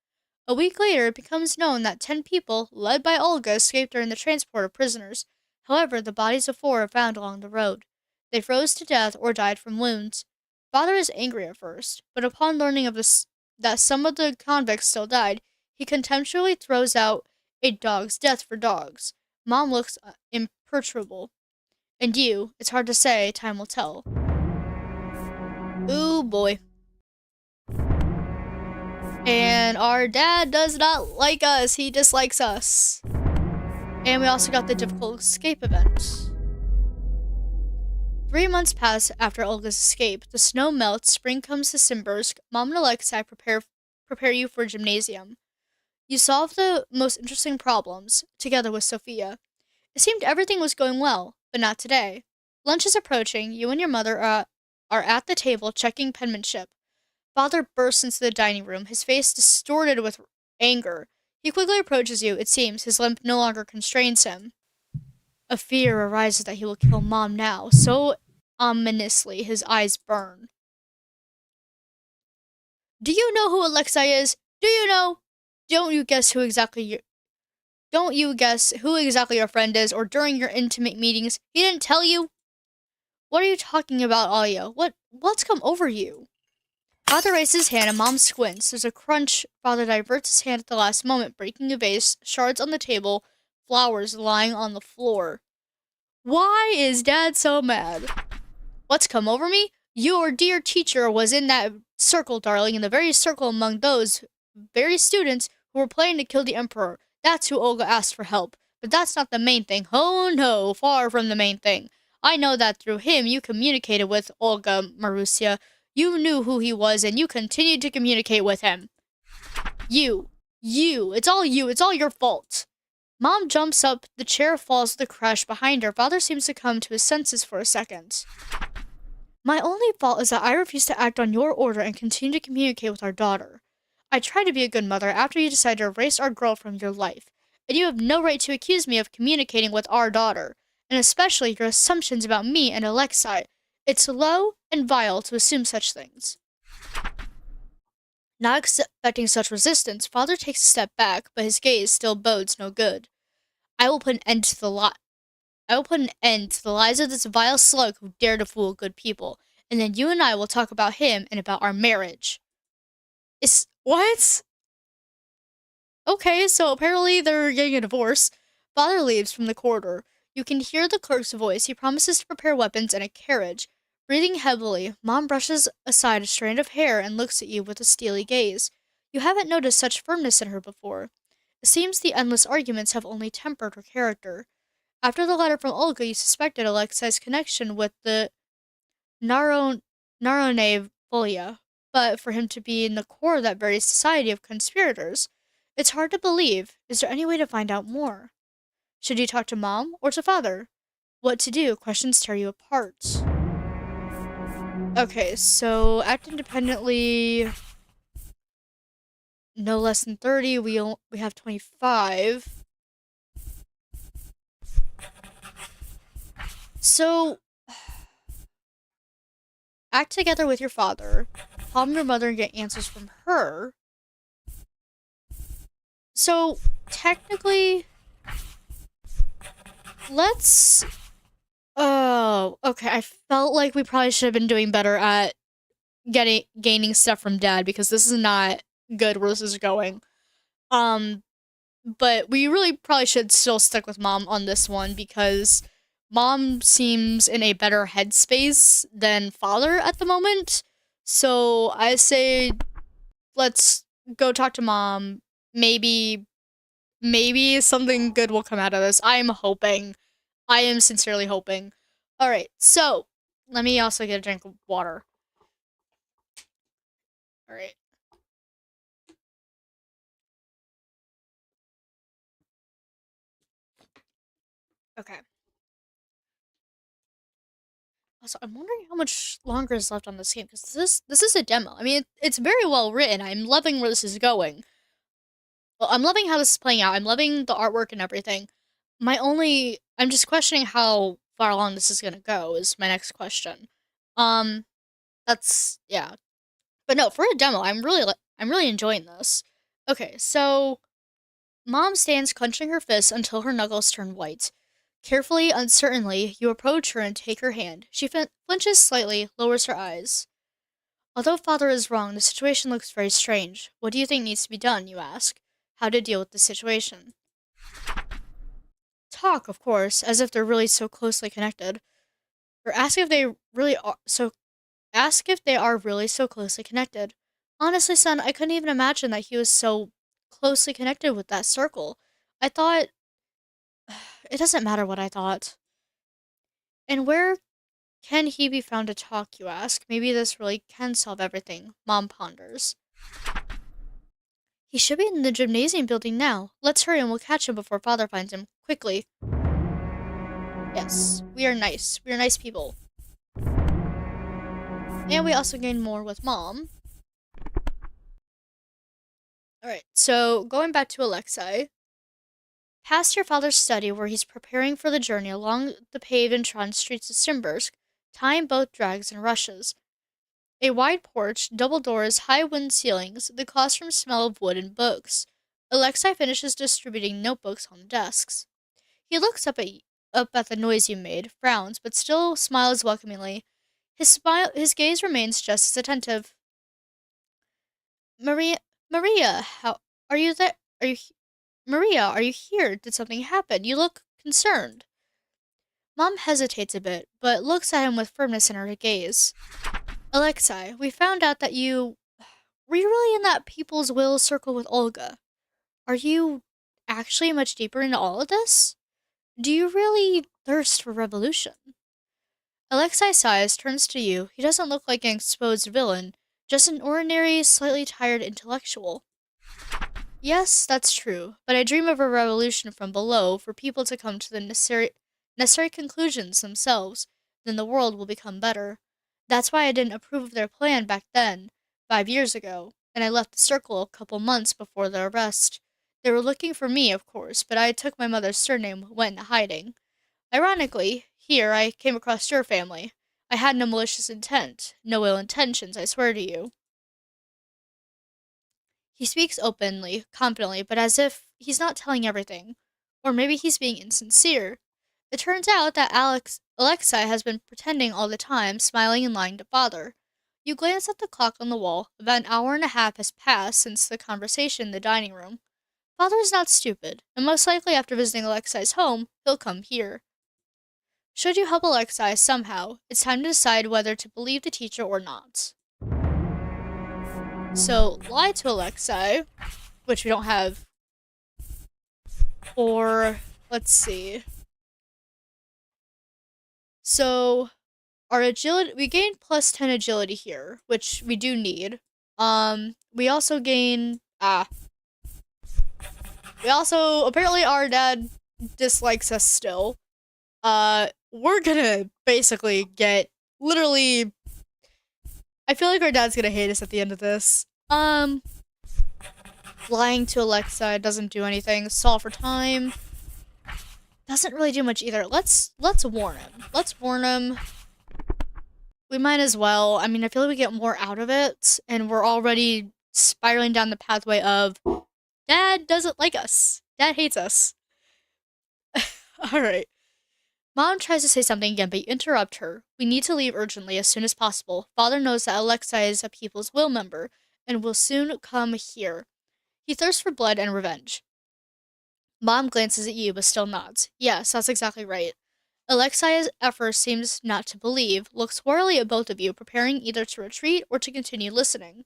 A week later, it becomes known that 10 people, led by Olga, escaped during the transport of prisoners. However, the bodies of 4 are found along the road. They froze to death or died from wounds. Father is angry at first, but upon learning of this, that some of the convicts still died, he contemptuously throws out a dog's death for dogs. Mom looks imperturbable. And you, it's hard to say, time will tell. Ooh boy. And our dad does not like us. He dislikes us. And we also got the difficult escape event. 3 months pass after Olga's escape. The snow melts, spring comes to Simbursk. Mom and Alexei prepare you for gymnasium. You solve the most interesting problems, together with Sophia. It seemed everything was going well, but not today. Lunch is approaching. You and your mother are at the table checking penmanship. Father bursts into the dining room, his face distorted with anger. He quickly approaches you. It seems his limp no longer constrains him. A fear arises that he will kill Mom now. So ominously, his eyes burn. Do you know who Alexei is? Do you know? Don't you guess who exactly you Don't you guess who exactly your friend is, or during your intimate meetings, he didn't tell you? What are you talking about, Alia? What's come over you? Father raises his hand and Mom squints. There's a crunch. Father diverts his hand at the last moment, breaking a vase, shards on the table, flowers lying on the floor. Why is Dad so mad? What's come over me? Your dear teacher was in that circle, darling, in the very circle among those very students who were planning to kill the Emperor. That's who Olga asked for help. But that's not the main thing. Oh no, far from the main thing. I know that through him you communicated with Olga, Marussia. You knew who he was and you continued to communicate with him. It's all you. It's all your fault. Mom jumps up, the chair falls with a crash behind her. Father seems to come to his senses for a second. My only fault is that I refuse to act on your order and continue to communicate with our daughter. I tried to be a good mother after you decided to erase our girl from your life, and you have no right to accuse me of communicating with our daughter, and especially your assumptions about me and Alexei. It's low and vile to assume such things. Not expecting such resistance, Father takes a step back, but his gaze still bodes no good. I will put an end to the lie. I will put an end to the lies of this vile slug who dared to fool good people, and then you and I will talk about him and about our marriage. What? Okay, so apparently they're getting a divorce. Father leaves from the corridor. You can hear the clerk's voice. He promises to prepare weapons and a carriage. Breathing heavily, Mom brushes aside a strand of hair and looks at you with a steely gaze. You haven't noticed such firmness in her before. It seems the endless arguments have only tempered her character. After the letter from Olga, you suspected Alexei's connection with the Naro- Narone Volia, but for him to be in the core of that very society of conspirators, it's hard to believe. Is there any way to find out more? Should you talk to Mom or to Father? What to do? Questions tear you apart. Okay, so act independently. No less than 30. We have 25. So act together with your father. Calm your mother and get answers from her. So technically, let's. Oh, okay. I felt like we probably should have been doing better at gaining stuff from Dad because this is not good where this is going. Um, but we really probably should still stick with Mom on this one because Mom seems in a better headspace than Father at the moment. So I say let's go talk to Mom. Maybe something good will come out of this. I am hoping. I am sincerely hoping. All right, so let me also get a drink of water. All right. Okay. Also, I'm wondering how much longer is left on this game because this is a demo. I mean, it's very well written. I'm loving where this is going. Well, I'm loving how this is playing out. I'm loving the artwork and everything. I'm just questioning how far along this is gonna go. Is my next question. Um, that's yeah. But no, for a demo, I'm really enjoying this. Okay, so Mom stands clenching her fists until her knuckles turn white. Carefully, uncertainly, you approach her and take her hand. She flinches slightly, lowers her eyes. Although Father is wrong, the situation looks very strange. What do you think needs to be done, you ask? How to deal with the situation? Talk, of course, as if they're really so closely connected. Or ask if they are really so closely connected. Honestly, son, I couldn't even imagine that he was so closely connected with that circle. I thought it doesn't matter what I thought. And where Can he be found to talk, you ask? Maybe this really can solve everything, Mom ponders. He should be in the gymnasium building now. Let's hurry and we'll catch him before Father finds him. Quickly. Yes, we are nice. We are nice people. And we also gain more with Mom. Alright, so going back to Alexei. Past your father's study where he's preparing for the journey along the paved and trodden streets of Simbursk, time both drags and rushes. A wide porch, double doors, high wind ceilings, the classroom smell of wood and books. Alexei finishes distributing notebooks on the desks. He looks up at the noise you made, frowns, but still smiles welcomingly. His gaze remains just as attentive. Maria, Maria, how are you there? Are you, Maria? Are you here? Did something happen? You look concerned. Mom hesitates a bit, but looks at him with firmness in her gaze. Alexei, we found out that you were you really in that people's will circle with Olga? Are you actually much deeper into all of this? Do you really thirst for revolution? Alexei sighs, turns to you. He doesn't look like an exposed villain, just an ordinary, slightly tired intellectual. Yes, that's true, but I dream of a revolution from below for people to come to the necessary conclusions themselves. Then the world will become better. That's why I didn't approve of their plan back then, 5 years ago, and I left the circle a couple months before their arrest. They were looking for me, of course, but I took my mother's surname, went into hiding. Ironically, here I came across your family. I had no malicious intent, no ill intentions, I swear to you. He speaks openly, confidently, but as if he's not telling everything. Or maybe he's being insincere. It turns out that Alexei has been pretending all the time, smiling and lying to Father. You glance at the clock on the wall. About an hour and a half has passed since the conversation in the dining room. Father is not stupid, and most likely after visiting Alexei's home, he'll come here. Should you help Alexei somehow, it's time to decide whether to believe the teacher or not. So, lie to Alexei, which we don't have. Or, let's see. So, our agility, we gain plus 10 agility here, which we do need. We also gain, we also, apparently our dad dislikes us still. We're gonna basically get, literally, I feel like our dad's gonna hate us at the end of this. Lying to Alexa doesn't do anything. Solve for time doesn't really do much either. Let's warn him. Let's warn him. We might as well. I mean, I feel like we get more out of it, and we're already spiraling down the pathway of Dad doesn't like us. Dad hates us. Alright. Mom tries to say something again, but you interrupt her. We need to leave urgently as soon as possible. Father knows that Alexei is a People's Will member, and will soon come here. He thirsts for blood and revenge. Mom glances at you, but still nods. Yes, that's exactly right. Alexei at first seems not to believe, looks warily at both of you, preparing either to retreat or to continue listening.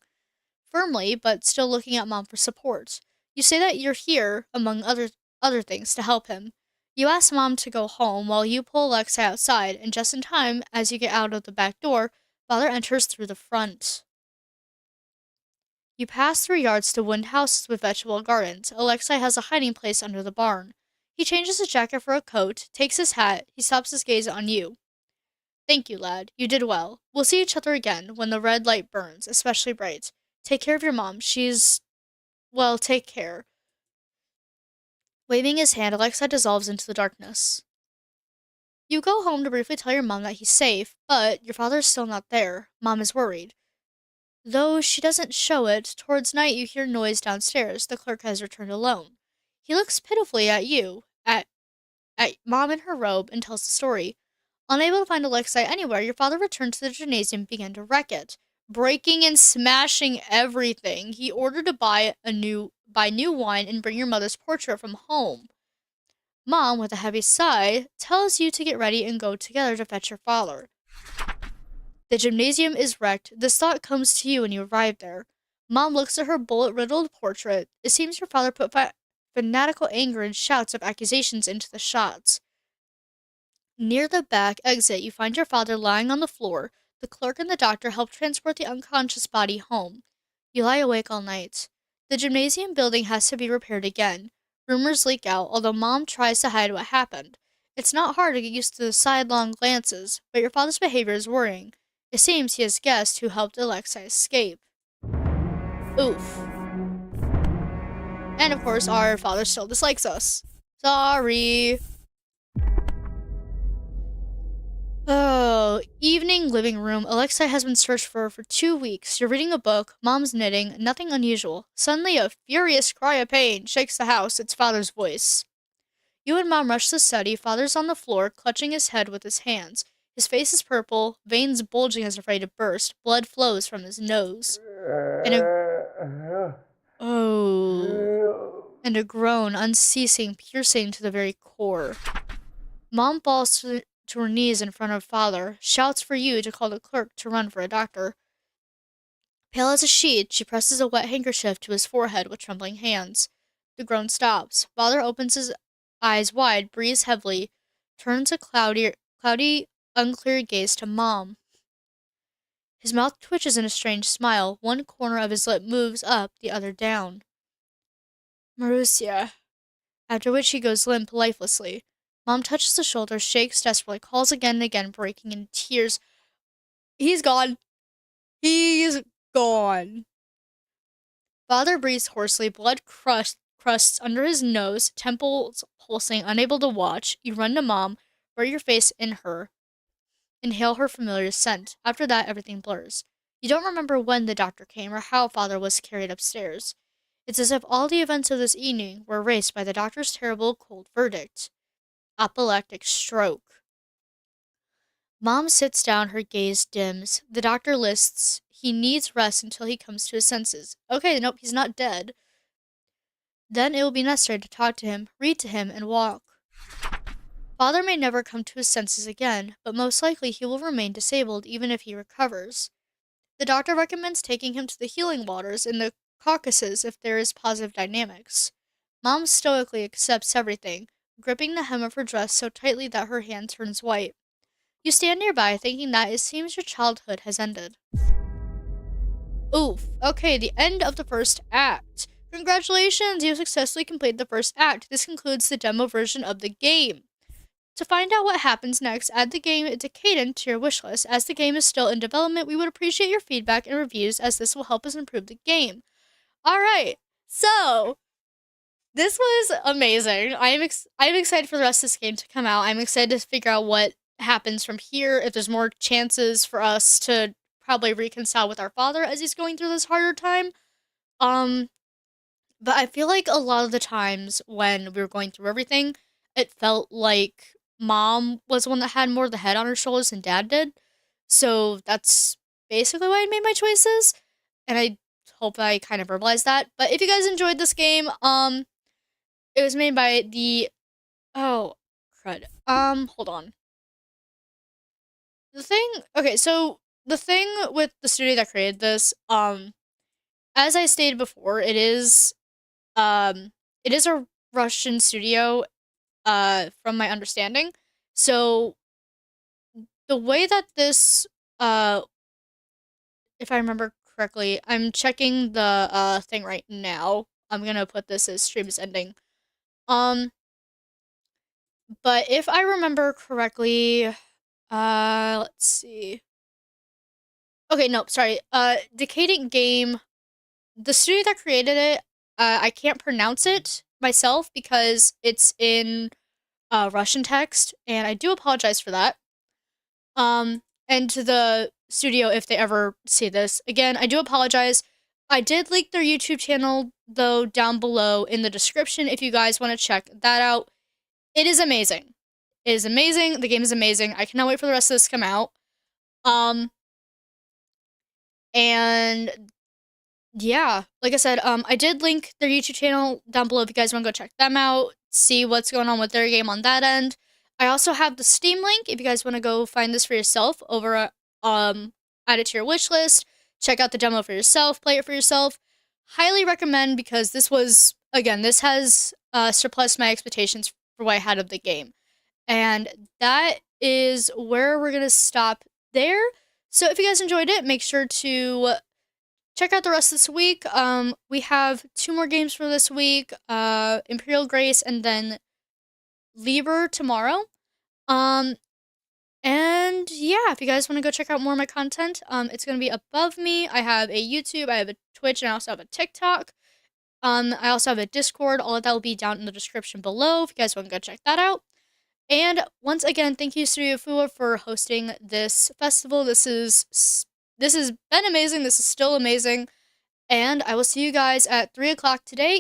Firmly, but still looking at Mom for support. You say that you're here, among other things, to help him. You ask Mom to go home while you pull Alexei outside, and just in time, as you get out of the back door, Father enters through the front. You pass through yards to wooden houses with vegetable gardens. Alexei has a hiding place under the barn. He changes his jacket for a coat, takes his hat, he stops his gaze on you. Thank you, lad. You did well. We'll see each other again when the red light burns, especially bright. Take care of your mom. Well, take care. Waving his hand, Alexei dissolves into the darkness. You go home to briefly tell your mom that he's safe, but your father is still not there. Mom is worried. Though she doesn't show it, towards night you hear noise downstairs. The clerk has returned alone. He looks pitifully at you, at Mom in her robe, and tells the story. Unable to find Alexei anywhere, your father returned to the gymnasium and began to wreck it, breaking and smashing everything. He ordered to buy new wine and bring your mother's portrait from home. Mom, with a heavy sigh, tells you to get ready and go together to fetch your father. The gymnasium is wrecked. This thought comes to you when you arrive there. Mom looks at her bullet-riddled portrait. It seems your father put fanatical anger and shouts of accusations into the shots. Near the back exit, you find your father lying on the floor. The clerk and the doctor help transport the unconscious body home. You lie awake all night. The gymnasium building has to be repaired again. Rumors leak out, although Mom tries to hide what happened. It's not hard to get used to the sidelong glances, but your father's behavior is worrying. It seems he has guessed who helped Alexei escape. Oof. And of course, our father still dislikes us. Sorry. Oh, evening living room. Alexei has been searched for 2 weeks. You're reading a book, Mom's knitting, nothing unusual. Suddenly, a furious cry of pain shakes the house. It's Father's voice. You and Mom rush to the study. Father's on the floor, clutching his head with his hands. His face is purple, veins bulging as if ready to burst. Blood flows from his nose. And a oh, and a groan, unceasing, piercing to the very core. Mom falls to her knees in front of Father, shouts for you to call the clerk to run for a doctor. Pale as a sheet, she presses a wet handkerchief to his forehead with trembling hands. The groan stops. Father opens his eyes wide, breathes heavily, turns a cloudy, unclear gaze to Mom. His mouth twitches in a strange smile. One corner of his lip moves up, the other down. Marussia. After which he goes limp lifelessly. Mom touches the shoulder, shakes desperately, calls again and again, breaking into tears. He's gone. He's gone. Father breathes hoarsely, blood crusts under his nose, temples pulsing, unable to watch. You run to Mom, bury your face in her, inhale her familiar scent. After that, everything blurs. You don't remember when the doctor came or how Father was carried upstairs. It's as if all the events of this evening were erased by the doctor's terrible, cold verdict. Apoplectic stroke. Mom sits down, her gaze dims. The doctor lists he needs rest until he comes to his senses. Okay, nope, he's not dead. Then it will be necessary to talk to him, read to him, and walk. Father may never come to his senses again, but most likely he will remain disabled even if he recovers. The doctor recommends taking him to the healing waters in the Caucasus if there is positive dynamics. Mom stoically accepts everything, gripping the hem of her dress so tightly that her hand turns white. You stand nearby, thinking that it seems your childhood has ended. Oof. Okay, the end of the first act. Congratulations, you successfully completed the first act. This concludes the demo version of the game. To find out what happens next, add the game Decadent to your wishlist. As the game is still in development, we would appreciate your feedback and reviews as this will help us improve the game. Alright, so this was amazing. I'm excited for the rest of this game to come out. I'm excited to figure out what happens from here, if there's more chances for us to probably reconcile with our father as he's going through this harder time. But I feel like a lot of the times when we were going through everything, it felt like Mom was the one that had more of the head on her shoulders than Dad did. So that's basically why I made my choices. And I hope I kind of verbalized that. But if you guys enjoyed this game, it was made by the oh crud. Hold on. So the thing with the studio that created this, as I stated before, it is a Russian studio, from my understanding. So the way that this, if I remember correctly, I'm checking the thing right now. I'm gonna put this as stream is ending. But if I remember correctly, let's see. Okay, no, sorry. Decadent Game, the studio that created it, I can't pronounce it myself because it's in Russian text, and I do apologize for that. And to the studio, if they ever see this, again, I do apologize. I did link their YouTube channel, though, down below in the description if you guys want to check that out. It is amazing. It is amazing. The game is amazing. I cannot wait for the rest of this to come out. And yeah, like I said, I did link their YouTube channel down below if you guys want to go check them out, see what's going on with their game on that end. I also have the Steam link if you guys want to go find this for yourself over at, add it to your wish list, check out the demo for yourself, play it for yourself. Highly recommend because this has surpassed my expectations for what I had of the game. And that is where we're going to stop there. So if you guys enjoyed it, make sure to check out the rest of this week. We have 2 more games for this week, Imperial Grace and then Lieber tomorrow. And yeah, if you guys want to go check out more of my content, it's going to be above me. I have a YouTube, I have a Twitch, and I also have a TikTok. I also have a Discord. All of that will be down in the description below if you guys want to go check that out. And once again, thank you, Studio Fua, for hosting this festival. This has been amazing. This is still amazing. And I will see you guys at 3 o'clock today,